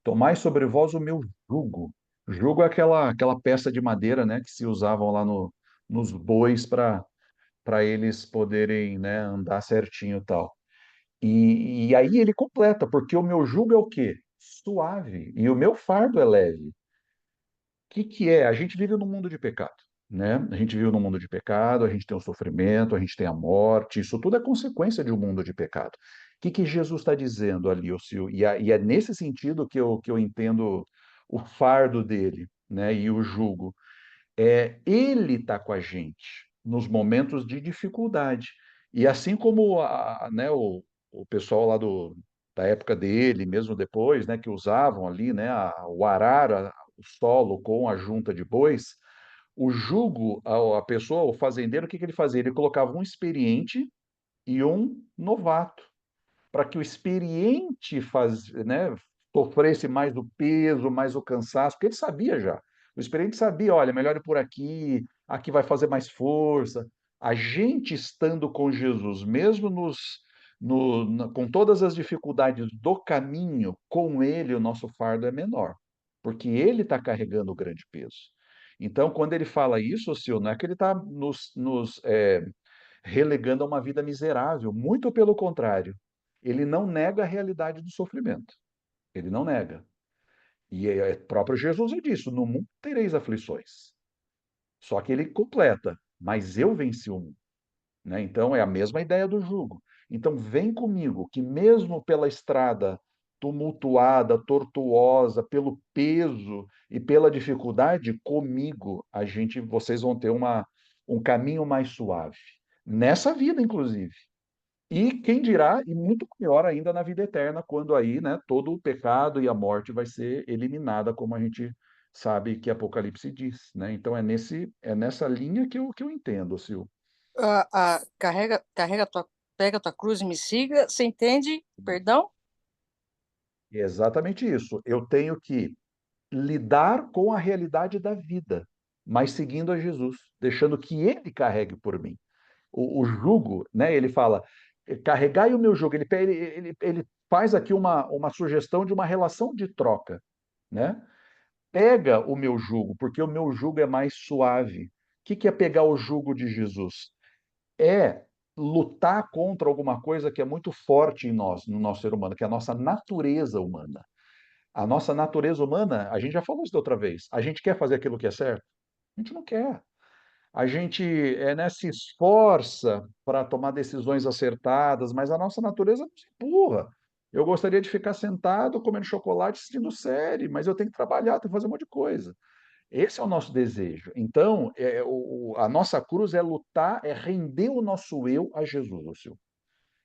Tomai sobre vós o meu jugo. Jugo é aquela peça de madeira, né, que se usavam lá nos bois para eles poderem, né, andar certinho e tal. E aí ele completa, porque o meu jugo é o quê? Suave, e o meu fardo é leve. Que é? A gente vive num mundo de pecado, né? A gente vive num mundo de pecado, a gente tem o sofrimento, a gente tem a morte, isso tudo é consequência de um mundo de pecado. O que Jesus está dizendo ali, Sil? E é nesse sentido que eu entendo o fardo dele, né? E o jugo. Ele está com a gente nos momentos de dificuldade. E assim como né, o pessoal lá da época dele, mesmo depois, né, que usavam ali, né, o arara, o solo com a junta de bois, o jugo, a pessoa, o fazendeiro, o que ele fazia? Ele colocava um experiente e um novato para que o experiente né, sofresse mais o peso, mais o cansaço, porque ele sabia já. O experiente sabia, olha, melhor ir por aqui, aqui vai fazer mais força. A gente estando com Jesus, mesmo com todas as dificuldades do caminho, com ele o nosso fardo é menor, porque ele está carregando o grande peso. Então, quando ele fala isso, Sil, não é que ele está nos relegando a uma vida miserável, muito pelo contrário. Ele não nega a realidade do sofrimento. Ele não nega. E próprio Jesus disse: no mundo tereis aflições. Só que ele completa: mas eu venci o mundo. Né? Então, é a mesma ideia do jugo. Então, vem comigo, que mesmo pela estrada tumultuada, tortuosa, pelo peso e pela dificuldade, comigo vocês vão ter um caminho mais suave. Nessa vida, inclusive. E quem dirá, e muito pior ainda na vida eterna, quando aí, né, todo o pecado e a morte vai ser eliminada, como a gente sabe que Apocalipse diz, né? Então é nessa linha que eu entendo, Sil. Pega a tua cruz e me siga. Você entende? Perdão? É exatamente isso. Eu tenho que lidar com a realidade da vida, mas seguindo a Jesus, deixando que ele carregue por mim. O jugo, né? Ele fala, carregai o meu jugo. Ele faz aqui uma sugestão de uma relação de troca, né? Pega o meu jugo, porque o meu jugo é mais suave. O que é pegar o jugo de Jesus? É lutar contra alguma coisa que é muito forte em nós, no nosso ser humano, que é a nossa natureza humana. A nossa natureza humana, a gente já falou isso da outra vez, a gente quer fazer aquilo que é certo? A gente não quer. A gente né, se esforça para tomar decisões acertadas, mas a nossa natureza nos empurra. Eu gostaria de ficar sentado comendo chocolate assistindo série, mas eu tenho que trabalhar, tenho que fazer um monte de coisa. Esse é o nosso desejo. Então, a nossa cruz é lutar, é render o nosso eu a Jesus, Lúcio.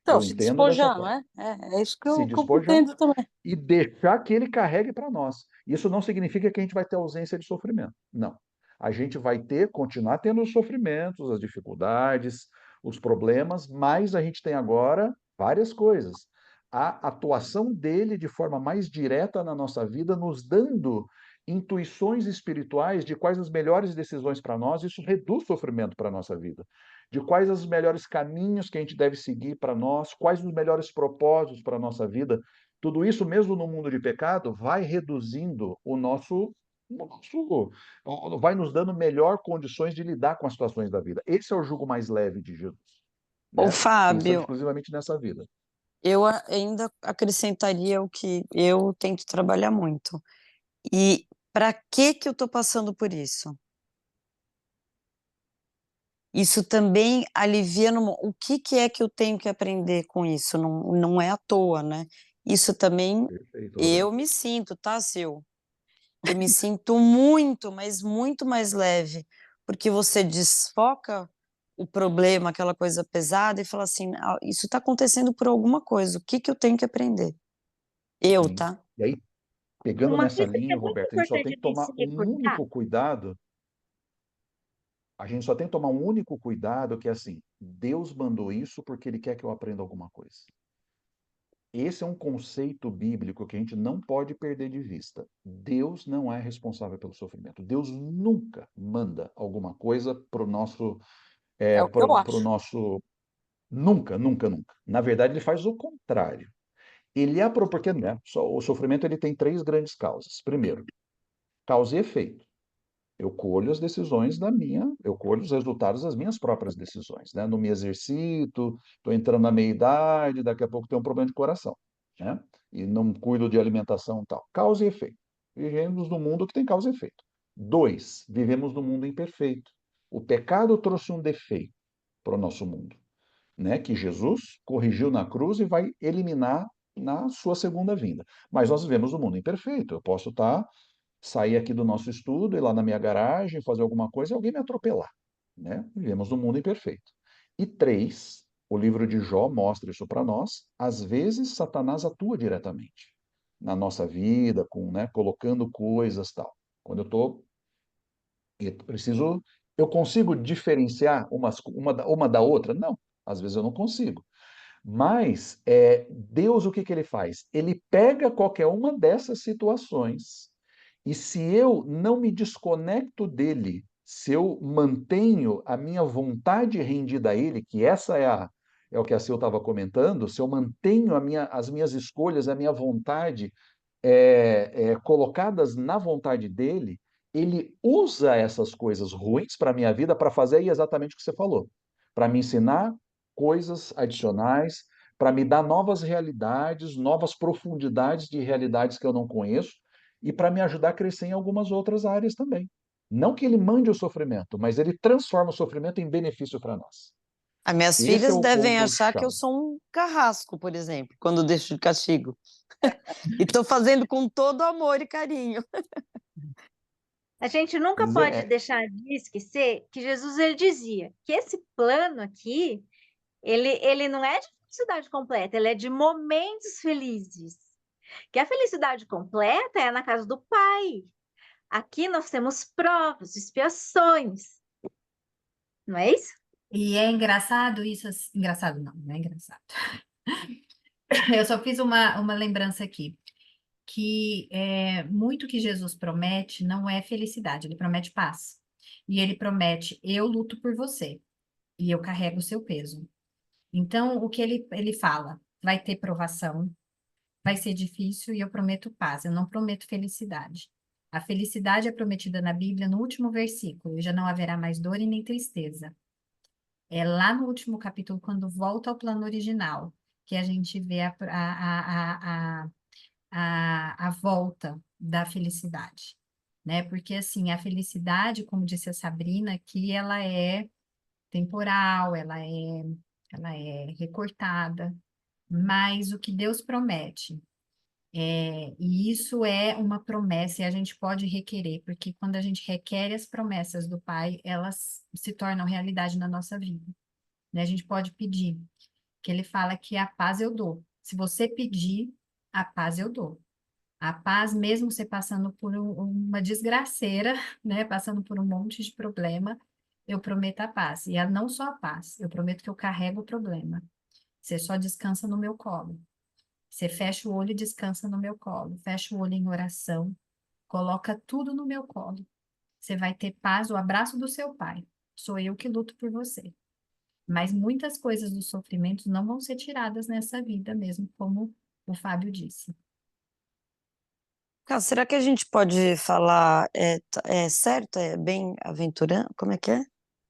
Então, Eu se entendo dessa despojar, não forma. é? É isso que Se eu despojar compreendo também. e deixar que ele carregue para nós. Isso não significa que a gente vai ter ausência de sofrimento. Não. A gente vai continuar tendo os sofrimentos, as dificuldades, os problemas, mas a gente tem agora várias coisas. A atuação dele de forma mais direta na nossa vida, nos dando intuições espirituais de quais as melhores decisões para nós, isso reduz sofrimento para a nossa vida. De quais os melhores caminhos que a gente deve seguir para nós, quais os melhores propósitos para a nossa vida. Tudo isso, mesmo no mundo de pecado, vai reduzindo vai nos dando melhor condições de lidar com as situações da vida. Esse é o jugo mais leve de Jesus, Ô, né? Pensando Fábio, exclusivamente nessa vida. eu ainda acrescentaria o que eu tento trabalhar muito. E para que eu estou passando por isso? Isso também alivia o que é que eu tenho que aprender com isso? Não é à toa, né? Isso também Perfeito, eu Roberto. me sinto, tá, Sil? Eu me sinto muito, mas muito mais leve, porque você desfoca o problema, aquela coisa pesada, e fala assim: "Ah, isso está acontecendo por alguma coisa, o que que eu tenho que aprender? Eu, Sim. tá?" E aí, pegando Uma nessa coisa que linha, é muito Roberto, a gente só tem importante que a gente tomar se um recordar. único cuidado. A gente só tem que tomar um único cuidado, que é assim: Deus mandou isso porque Ele quer que eu aprenda alguma coisa. Esse é um conceito bíblico que a gente não pode perder de vista. Deus não é responsável pelo sofrimento. Deus nunca manda alguma coisa para o nosso, É o que eu pro acho. nosso. Nunca, nunca, nunca. Na verdade, ele faz o contrário. Porque né, o sofrimento ele tem três grandes causas. Primeiro, causa e efeito. Eu colho os resultados das minhas próprias decisões, né? Não me exercito, estou entrando na meia-idade, daqui a pouco tenho um problema de coração, né? E não cuido de alimentação e tal. Causa e efeito. Vivemos num mundo que tem causa e efeito. Dois, vivemos num mundo imperfeito. O pecado trouxe um defeito para o nosso mundo, né? Que Jesus corrigiu na cruz e vai eliminar na sua segunda vinda. Mas nós vivemos num mundo imperfeito. Eu posso sair aqui do nosso estudo, ir lá na minha garagem, fazer alguma coisa e alguém me atropelar, né? Vivemos num mundo imperfeito. E três, o livro de Jó mostra isso para nós. Às vezes, Satanás atua diretamente na nossa vida, né, colocando coisas tal. Quando eu consigo diferenciar uma da outra? Não, às vezes eu não consigo. Mas Deus, o que que ele faz? Ele pega qualquer uma dessas situações e se eu não me desconecto dele, se eu mantenho a minha vontade rendida a ele, que essa é o que a Sil estava comentando, se eu mantenho as minhas escolhas, a minha vontade colocadas na vontade dele, ele usa essas coisas ruins para a minha vida para fazer aí exatamente o que você falou, para me ensinar coisas adicionais, para me dar novas realidades, novas profundidades de realidades que eu não conheço e para me ajudar a crescer em algumas outras áreas também. Não que ele mande o sofrimento, mas ele transforma o sofrimento em benefício para nós. As minhas Esse é filhas o devem achar que eu ponto-chave. sou um carrasco, por exemplo, quando deixo de castigo. E estou fazendo com todo amor e carinho. A gente nunca Pois é, pode deixar de esquecer que Jesus ele dizia que esse plano aqui, ele não é de felicidade completa, ele é de momentos felizes. Que a felicidade completa é na casa do Pai. Aqui nós temos provas, expiações, não é isso? E é engraçado isso, engraçado não é engraçado. Eu só fiz uma lembrança aqui, que muito que Jesus promete não é felicidade, ele promete paz. E ele promete, eu luto por você, e eu carrego o seu peso. Então, o que ele fala? Vai ter provação, vai ser difícil e eu prometo paz, eu não prometo felicidade. A felicidade é prometida na Bíblia no último versículo, e já não haverá mais dor e nem tristeza. É lá no último capítulo, quando volta ao plano original, que a gente vê a volta da felicidade, né? Porque, assim, a felicidade, como disse a Sabrina, que ela é temporal, ela é recortada, mas o que Deus promete, e isso é uma promessa e a gente pode requerer, porque quando a gente requer as promessas do Pai, elas se tornam realidade na nossa vida, né? A gente pode pedir, que ele fala que a paz eu dou. Se você pedir, a paz eu dou. A paz, mesmo você passando por uma desgraceira, né? Passando por um monte de problema, eu prometo a paz. E não só a paz, eu prometo que eu carrego o problema. Você só descansa no meu colo. Você fecha o olho e descansa no meu colo. Fecha o olho em oração. Coloca tudo no meu colo. Você vai ter paz, o abraço do seu pai. Sou eu que luto por você. Mas muitas coisas do sofrimento não vão ser tiradas nessa vida mesmo, como o Fábio disse. Cara, será que a gente pode falar é certo? É bem-aventurado? Como é que é?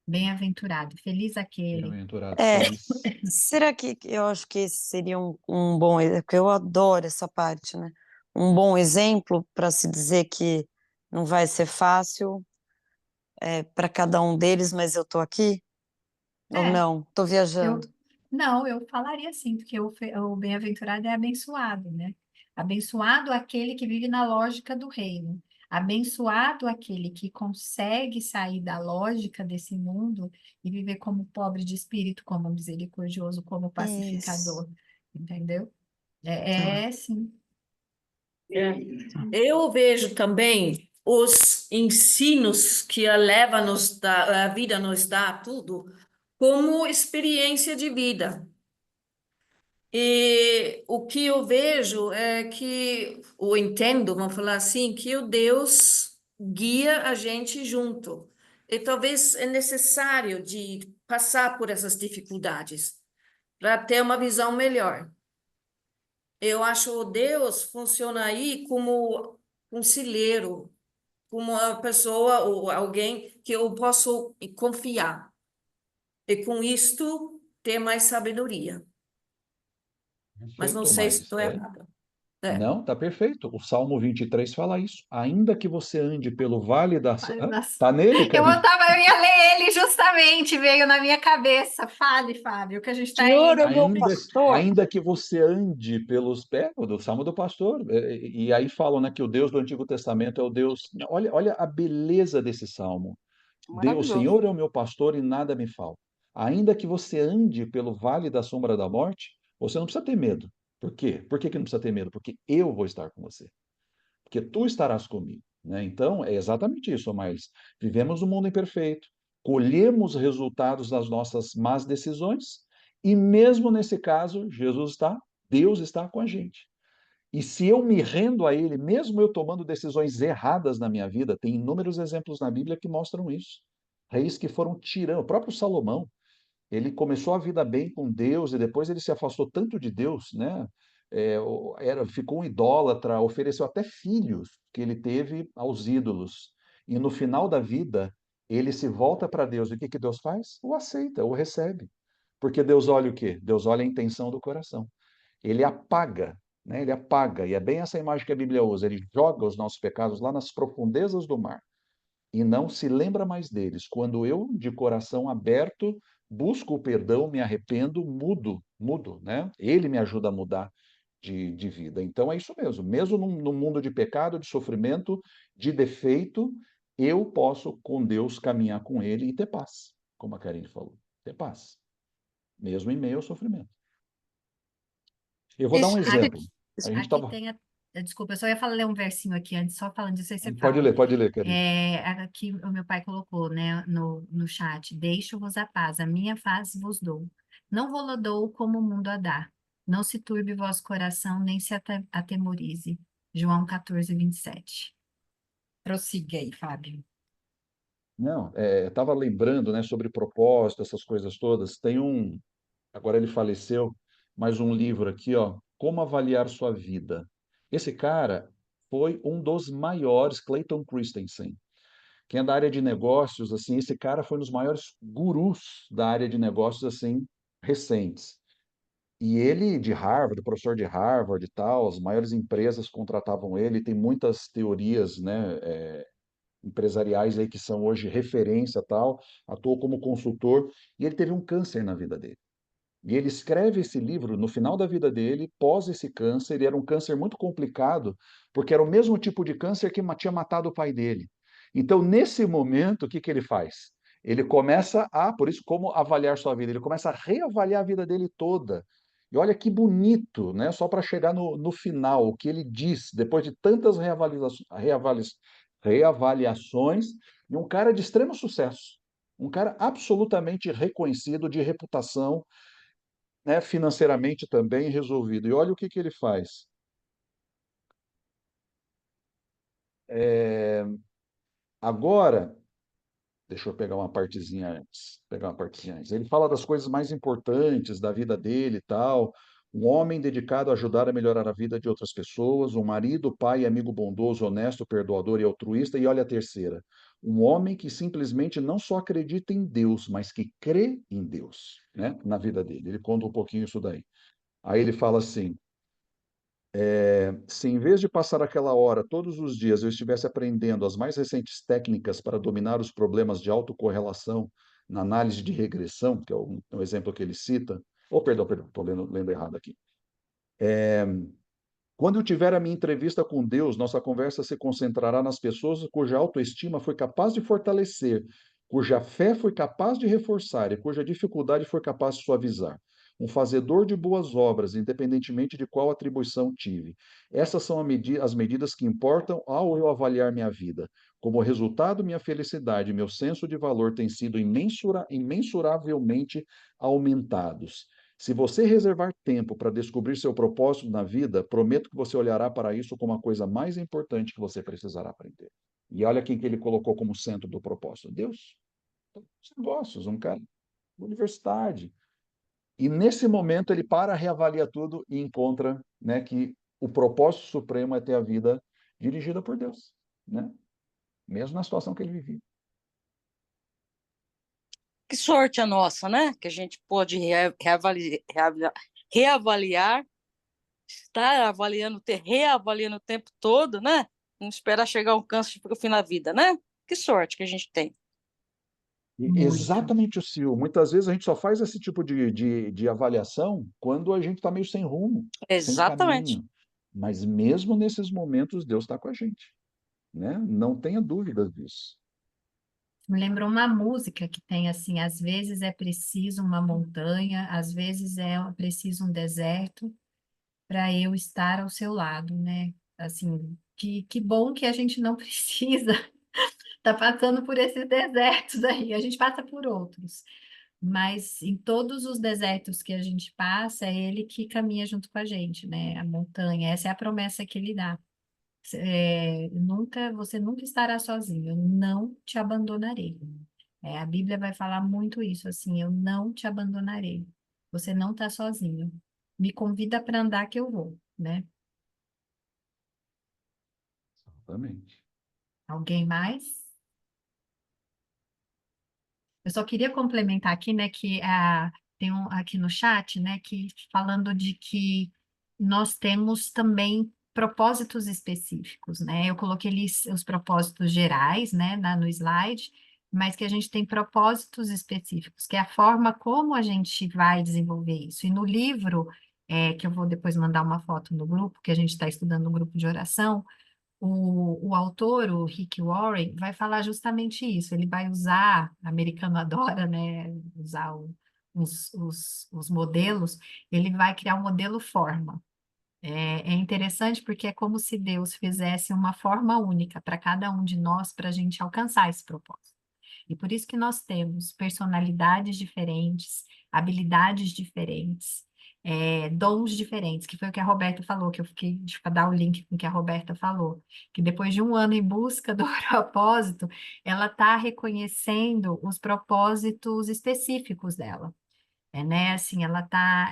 Bem-aventurado, feliz aquele. bem-aventurado, É, feliz. será que eu acho que esse seria um bom, porque eu adoro essa parte, né? Um bom exemplo para se dizer que não vai ser fácil para cada um deles, mas eu tô aqui? Ou É, não? Tô viajando. eu não, eu falaria assim, porque o bem-aventurado é abençoado, né? Abençoado aquele que vive na lógica do reino. Abençoado aquele que consegue sair da lógica desse mundo e viver como pobre de espírito, como misericordioso, como Isso. pacificador, entendeu? Tá. Sim. É. Eu vejo também os ensinos que a vida nos dá, tudo, como experiência de vida. E o que eu vejo é que, ou entendo, vamos falar assim, que o Deus guia a gente junto. E talvez é necessário de passar por essas dificuldades para ter uma visão melhor. Eu acho o Deus funciona aí como conselheiro, como uma pessoa ou alguém que eu posso confiar. E com isto ter mais sabedoria. Mas não Perfeito, sei se mas estou errada. É. não, tá perfeito. O Salmo 23 fala isso. Ainda que você ande pelo vale da... Ai, Hã? nossa. Tá nele, Karine? Eu ia ler ele justamente, veio na minha cabeça. Fale, Fábio, que a gente está Senhor aí. é o meu Ainda, pastor. ainda que você ande pelos pés, do Salmo do Pastor, e aí falam, né, que o Deus do Antigo Testamento é o Deus. Olha a beleza desse salmo. O Maravilhoso. Senhor é o meu pastor e nada me falta. Ainda que você ande pelo vale da sombra da morte, você não precisa ter medo. Por quê? Por que que não precisa ter medo? Porque eu vou estar com você. Porque tu estarás comigo, né? Então, é exatamente isso, mas vivemos um mundo imperfeito, colhemos resultados das nossas más decisões E mesmo nesse caso, Deus está com a gente. E se eu me rendo a Ele, mesmo eu tomando decisões erradas na minha vida, tem inúmeros exemplos na Bíblia que mostram isso. Reis que foram tiranos, o próprio Salomão, ele começou a vida bem com Deus e depois ele se afastou tanto de Deus, né? Ficou um idólatra, ofereceu até filhos que ele teve aos ídolos. E no final da vida, ele se volta para Deus. E o que que Deus faz? O aceita, o recebe. Porque Deus olha o quê? Deus olha a intenção do coração. Ele apaga, né? Ele apaga. E é bem essa imagem que a Bíblia usa. Ele joga os nossos pecados lá nas profundezas do mar e não se lembra mais deles. Quando eu, de coração aberto, busco o perdão, me arrependo, mudo, né? Ele me ajuda a mudar de vida. Então é isso mesmo. Mesmo num mundo de pecado, de sofrimento, de defeito, eu posso, com Deus, caminhar com Ele e ter paz, como a Karine falou. Ter paz, mesmo em meio ao sofrimento. Eu vou dar um Isso, exemplo. A gente Aqui estava. tem desculpa, eu só ia falar, ler um versinho aqui antes, só falando disso aí você Pode fala. ler, pode ler, Karine. Aqui o meu pai colocou, né, no chat: deixo-vos a paz, a minha paz vos dou. Não vou dou como o mundo a dá. Não se turbe vosso coração, nem se atemorize. João 14:27. Prossiga aí, Fábio. Não, estava lembrando, né, sobre propósito, essas coisas todas. Agora ele faleceu, mais um livro aqui, ó, Como Avaliar Sua Vida. Esse cara foi um dos maiores, Clayton Christensen. Quem é da área de negócios, assim, esse cara foi um dos maiores gurus da área de negócios, assim, recentes. E ele, de Harvard, professor de Harvard e tal, as maiores empresas contratavam ele, tem muitas teorias, né, empresariais aí que são hoje referência tal, atuou como consultor, e ele teve um câncer na vida dele. E ele escreve esse livro no final da vida dele, pós esse câncer, e era um câncer muito complicado, porque era o mesmo tipo de câncer que tinha matado o pai dele. Então, nesse momento, o que que ele faz? Ele começa por isso, como avaliar sua vida? Ele começa a reavaliar a vida dele toda. E olha que bonito, né? Só para chegar no final, o que ele diz, depois de tantas reavaliações, e um cara de extremo sucesso, um cara absolutamente reconhecido, de reputação, né, financeiramente também resolvido. E olha o que que ele faz. Agora, deixa eu pegar uma partezinha antes. Pegar uma partezinha antes. Ele fala das coisas mais importantes da vida dele e tal. Um homem dedicado a ajudar a melhorar a vida de outras pessoas, um marido, pai, amigo bondoso, honesto, perdoador e altruísta. E olha a terceira. Um homem que simplesmente não só acredita em Deus, mas que crê em Deus, né, na vida dele. Ele conta um pouquinho isso daí. Aí ele fala assim: se em vez de passar aquela hora todos os dias eu estivesse aprendendo as mais recentes técnicas para dominar os problemas de autocorrelação na análise de regressão, que é um exemplo que ele cita, perdão, estou lendo errado aqui. Quando eu tiver a minha entrevista com Deus, nossa conversa se concentrará nas pessoas cuja autoestima foi capaz de fortalecer, cuja fé foi capaz de reforçar e cuja dificuldade foi capaz de suavizar. Um fazedor de boas obras, independentemente de qual atribuição tive. Essas são as medidas que importam ao eu avaliar minha vida. Como resultado, minha felicidade e meu senso de valor têm sido imensuravelmente aumentados. Se você reservar tempo para descobrir seu propósito na vida, prometo que você olhará para isso como a coisa mais importante que você precisará aprender. E olha quem que ele colocou como centro do propósito: Deus. Os negócios, um cara da universidade. E nesse momento ele reavalia tudo e encontra, né, que o propósito supremo é ter a vida dirigida por Deus, né? Mesmo na situação que ele vivia. que sorte a nossa, né? Que a gente pode reavaliar, estar avaliando, reavaliando o tempo todo, né? Não esperar chegar um câncer para o fim da vida, né? Que sorte que a gente tem. Muito. Exatamente o Sil. Muitas vezes a gente só faz esse tipo de avaliação quando a gente está meio sem rumo, sem Exatamente. caminho. Mas mesmo nesses momentos, Deus está com a gente, né? Não tenha dúvidas disso. Me lembrou uma música que tem assim: às vezes é preciso uma montanha, às vezes é preciso um deserto para eu estar ao seu lado, né? Assim, que bom que a gente não precisa tá passando por esses desertos aí, a gente passa por outros, mas em todos os desertos que a gente passa, é ele que caminha junto com a gente, né? A montanha, essa é a promessa que ele dá. Você nunca estará sozinho, eu não te abandonarei. A Bíblia vai falar muito isso, assim, eu não te abandonarei. Você não está sozinho. Me convida para andar que eu vou, né? Exatamente. Alguém mais? Eu só queria complementar aqui, né, que tem aqui no chat, né, que falando de que nós temos também propósitos específicos, né? Eu coloquei ali os propósitos gerais, né, no slide, mas que a gente tem propósitos específicos, que é a forma como a gente vai desenvolver isso. E no livro, que eu vou depois mandar uma foto no grupo, que a gente está estudando no grupo de oração, o autor, o Rick Warren, vai falar justamente isso. Ele vai usar, americano adora, né, usar os modelos, ele vai criar um modelo forma. É interessante porque é como se Deus fizesse uma forma única para cada um de nós para a gente alcançar esse propósito. E por isso que nós temos personalidades diferentes, habilidades diferentes, dons diferentes, que foi o que a Roberta falou, que eu fiquei de dar o link com o que a Roberta falou, que depois de um ano em busca do propósito, ela está reconhecendo os propósitos específicos dela. Né? Assim, ela está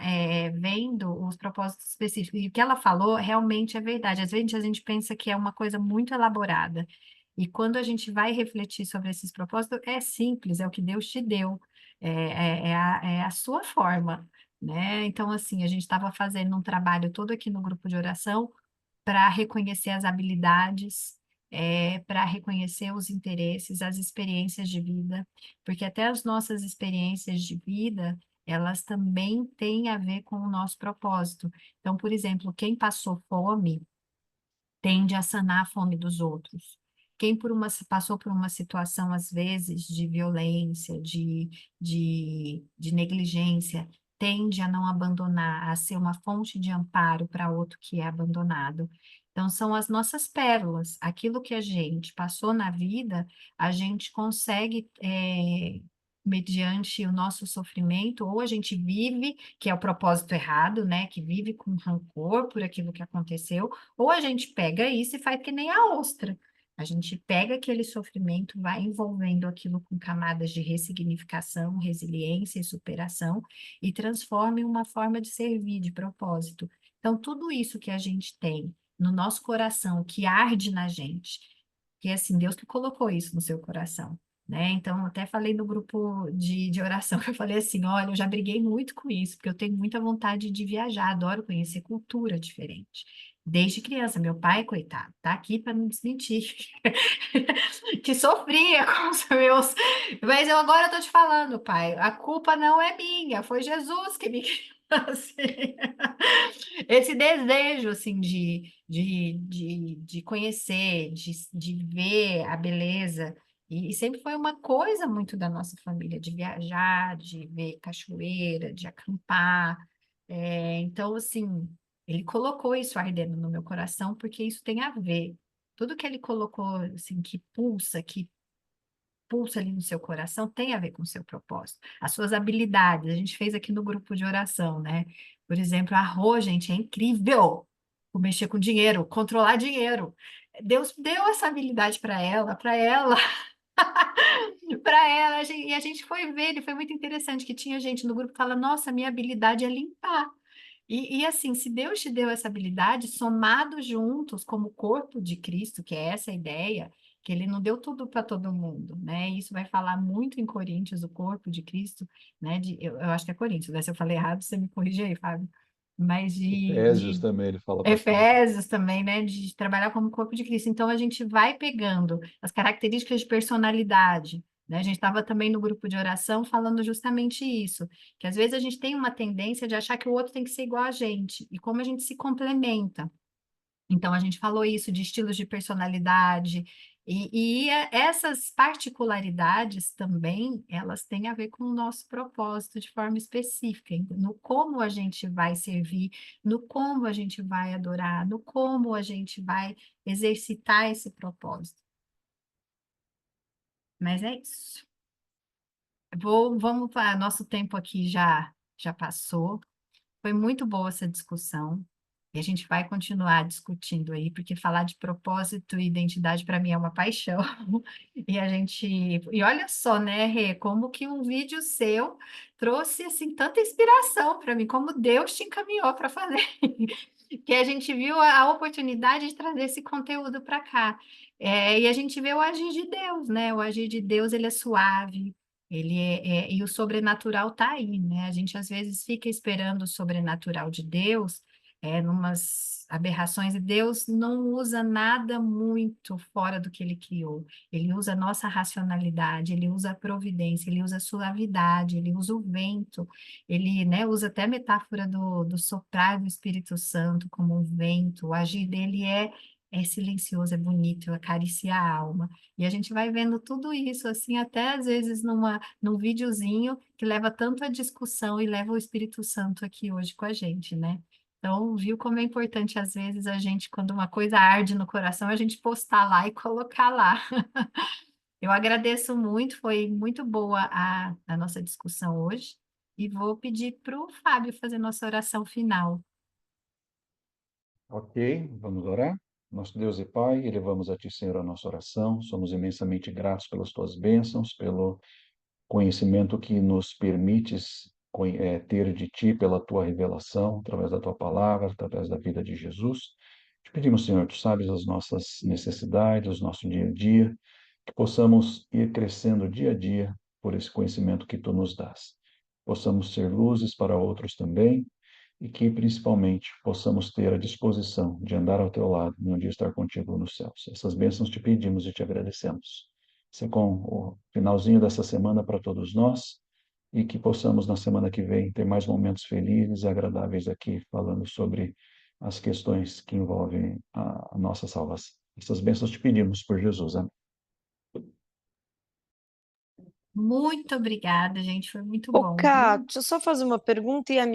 vendo os propósitos específicos. E o que ela falou realmente é verdade. Às vezes a gente pensa que é uma coisa muito elaborada. E quando a gente vai refletir sobre esses propósitos, é simples, é o que Deus te deu, é a sua forma, né? Então, assim, a gente estava fazendo um trabalho todo aqui no grupo de oração para reconhecer as habilidades, para reconhecer os interesses, as experiências de vida, porque até as nossas experiências de vida, elas também têm a ver com o nosso propósito. Então, por exemplo, quem passou fome tende a sanar a fome dos outros. Quem passou por uma situação, às vezes, de violência, de negligência, tende a não abandonar, a ser uma fonte de amparo para outro que é abandonado. Então, são as nossas pérolas. Aquilo que a gente passou na vida, a gente consegue, mediante o nosso sofrimento, ou a gente vive, que é o propósito errado, né? Que vive com rancor por aquilo que aconteceu, ou a gente pega isso e faz que nem a ostra. A gente pega aquele sofrimento, vai envolvendo aquilo com camadas de ressignificação, resiliência e superação e transforma em uma forma de servir, de propósito. Então, tudo isso que a gente tem no nosso coração, que arde na gente, que é assim, Deus que colocou isso no seu coração. Né? Então, eu até falei no grupo de oração, que eu falei assim, olha, eu já briguei muito com isso, porque eu tenho muita vontade de viajar, adoro conhecer cultura diferente. Desde criança, meu pai, coitado, tá aqui para me desmentir, que sofria com os meus. Mas eu agora tô te falando, pai, a culpa não é minha, foi Jesus que me criou assim. Esse desejo, assim, de conhecer, de ver a beleza. E sempre foi uma coisa muito da nossa família, de viajar, de ver cachoeira, de acampar. Então, assim, ele colocou isso ardendo no meu coração, porque isso tem a ver. Tudo que ele colocou, assim, que pulsa ali no seu coração, tem a ver com o seu propósito. As suas habilidades, a gente fez aqui no grupo de oração, né? Por exemplo, a Rô, gente, é incrível. O mexer com dinheiro, controlar dinheiro. Deus deu essa habilidade para ela para ela, e a gente foi ver, e foi muito interessante que tinha gente no grupo que fala, nossa, minha habilidade é limpar. E assim, se Deus te deu essa habilidade, somados juntos como corpo de Cristo, que é essa a ideia, que ele não deu tudo para todo mundo, né? Isso vai falar muito em Coríntios, o corpo de Cristo, né? Eu acho que é Coríntios, né? Se eu falei errado, você me corrige aí, Fábio. Mas Efésios também ele fala bastante. Efésios também, né? De trabalhar como corpo de Cristo. Então, a gente vai pegando as características de personalidade, né? A gente estava também no grupo de oração falando justamente isso, que às vezes a gente tem uma tendência de achar que o outro tem que ser igual a gente, e como a gente se complementa. Então, a gente falou isso de estilos de personalidade, essas particularidades também, elas têm a ver com o nosso propósito de forma específica, no como a gente vai servir, no como a gente vai adorar, no como a gente vai exercitar esse propósito. Mas é isso. Vamos para nosso tempo aqui já passou. Foi muito boa essa discussão. E a gente vai continuar discutindo aí, porque falar de propósito e identidade para mim é uma paixão. E olha só, né, Rê, como que um vídeo seu trouxe assim tanta inspiração para mim, como Deus te encaminhou para fazer. Que a gente viu a oportunidade de trazer esse conteúdo para cá. E a gente vê o agir de Deus, né? O agir de Deus, ele é suave, e o sobrenatural está aí, né? A gente às vezes fica esperando o sobrenatural de Deus, numas aberrações, e Deus não usa nada muito fora do que ele criou. Ele usa a nossa racionalidade, ele usa a providência, ele usa a suavidade, ele usa o vento, ele, né, usa até a metáfora do soprar do Espírito Santo como um vento. O agir dele é silencioso, é bonito, acaricia a alma. E a gente vai vendo tudo isso, assim, até às vezes num videozinho que leva tanto à discussão e leva o Espírito Santo aqui hoje com a gente, né? Então, viu como é importante, às vezes, a gente, quando uma coisa arde no coração, a gente postar lá e colocar lá. Eu agradeço muito, foi muito boa a nossa discussão hoje. E vou pedir para o Fábio fazer nossa oração final. Ok, vamos orar. Nosso Deus e Pai, elevamos a Ti, Senhor, a nossa oração. Somos imensamente gratos pelas Tuas bênçãos, pelo conhecimento que nos permites ter de Ti pela Tua revelação, através da Tua palavra, através da vida de Jesus. Te pedimos, Senhor, Tu sabes as nossas necessidades, o nosso dia a dia, que possamos ir crescendo dia a dia por esse conhecimento que Tu nos dás. Possamos ser luzes para outros também, e que, principalmente, possamos ter a disposição de andar ao teu lado e um dia estar contigo nos céus. Essas bênçãos te pedimos e te agradecemos. Isso é com o finalzinho dessa semana para todos nós, e que possamos, na semana que vem, ter mais momentos felizes e agradáveis aqui, falando sobre as questões que envolvem a nossa salvação. Essas bênçãos te pedimos por Jesus. Amém. Muito obrigada, gente, foi muito Ô, bom, Ká, viu? deixa eu só fazer uma pergunta e a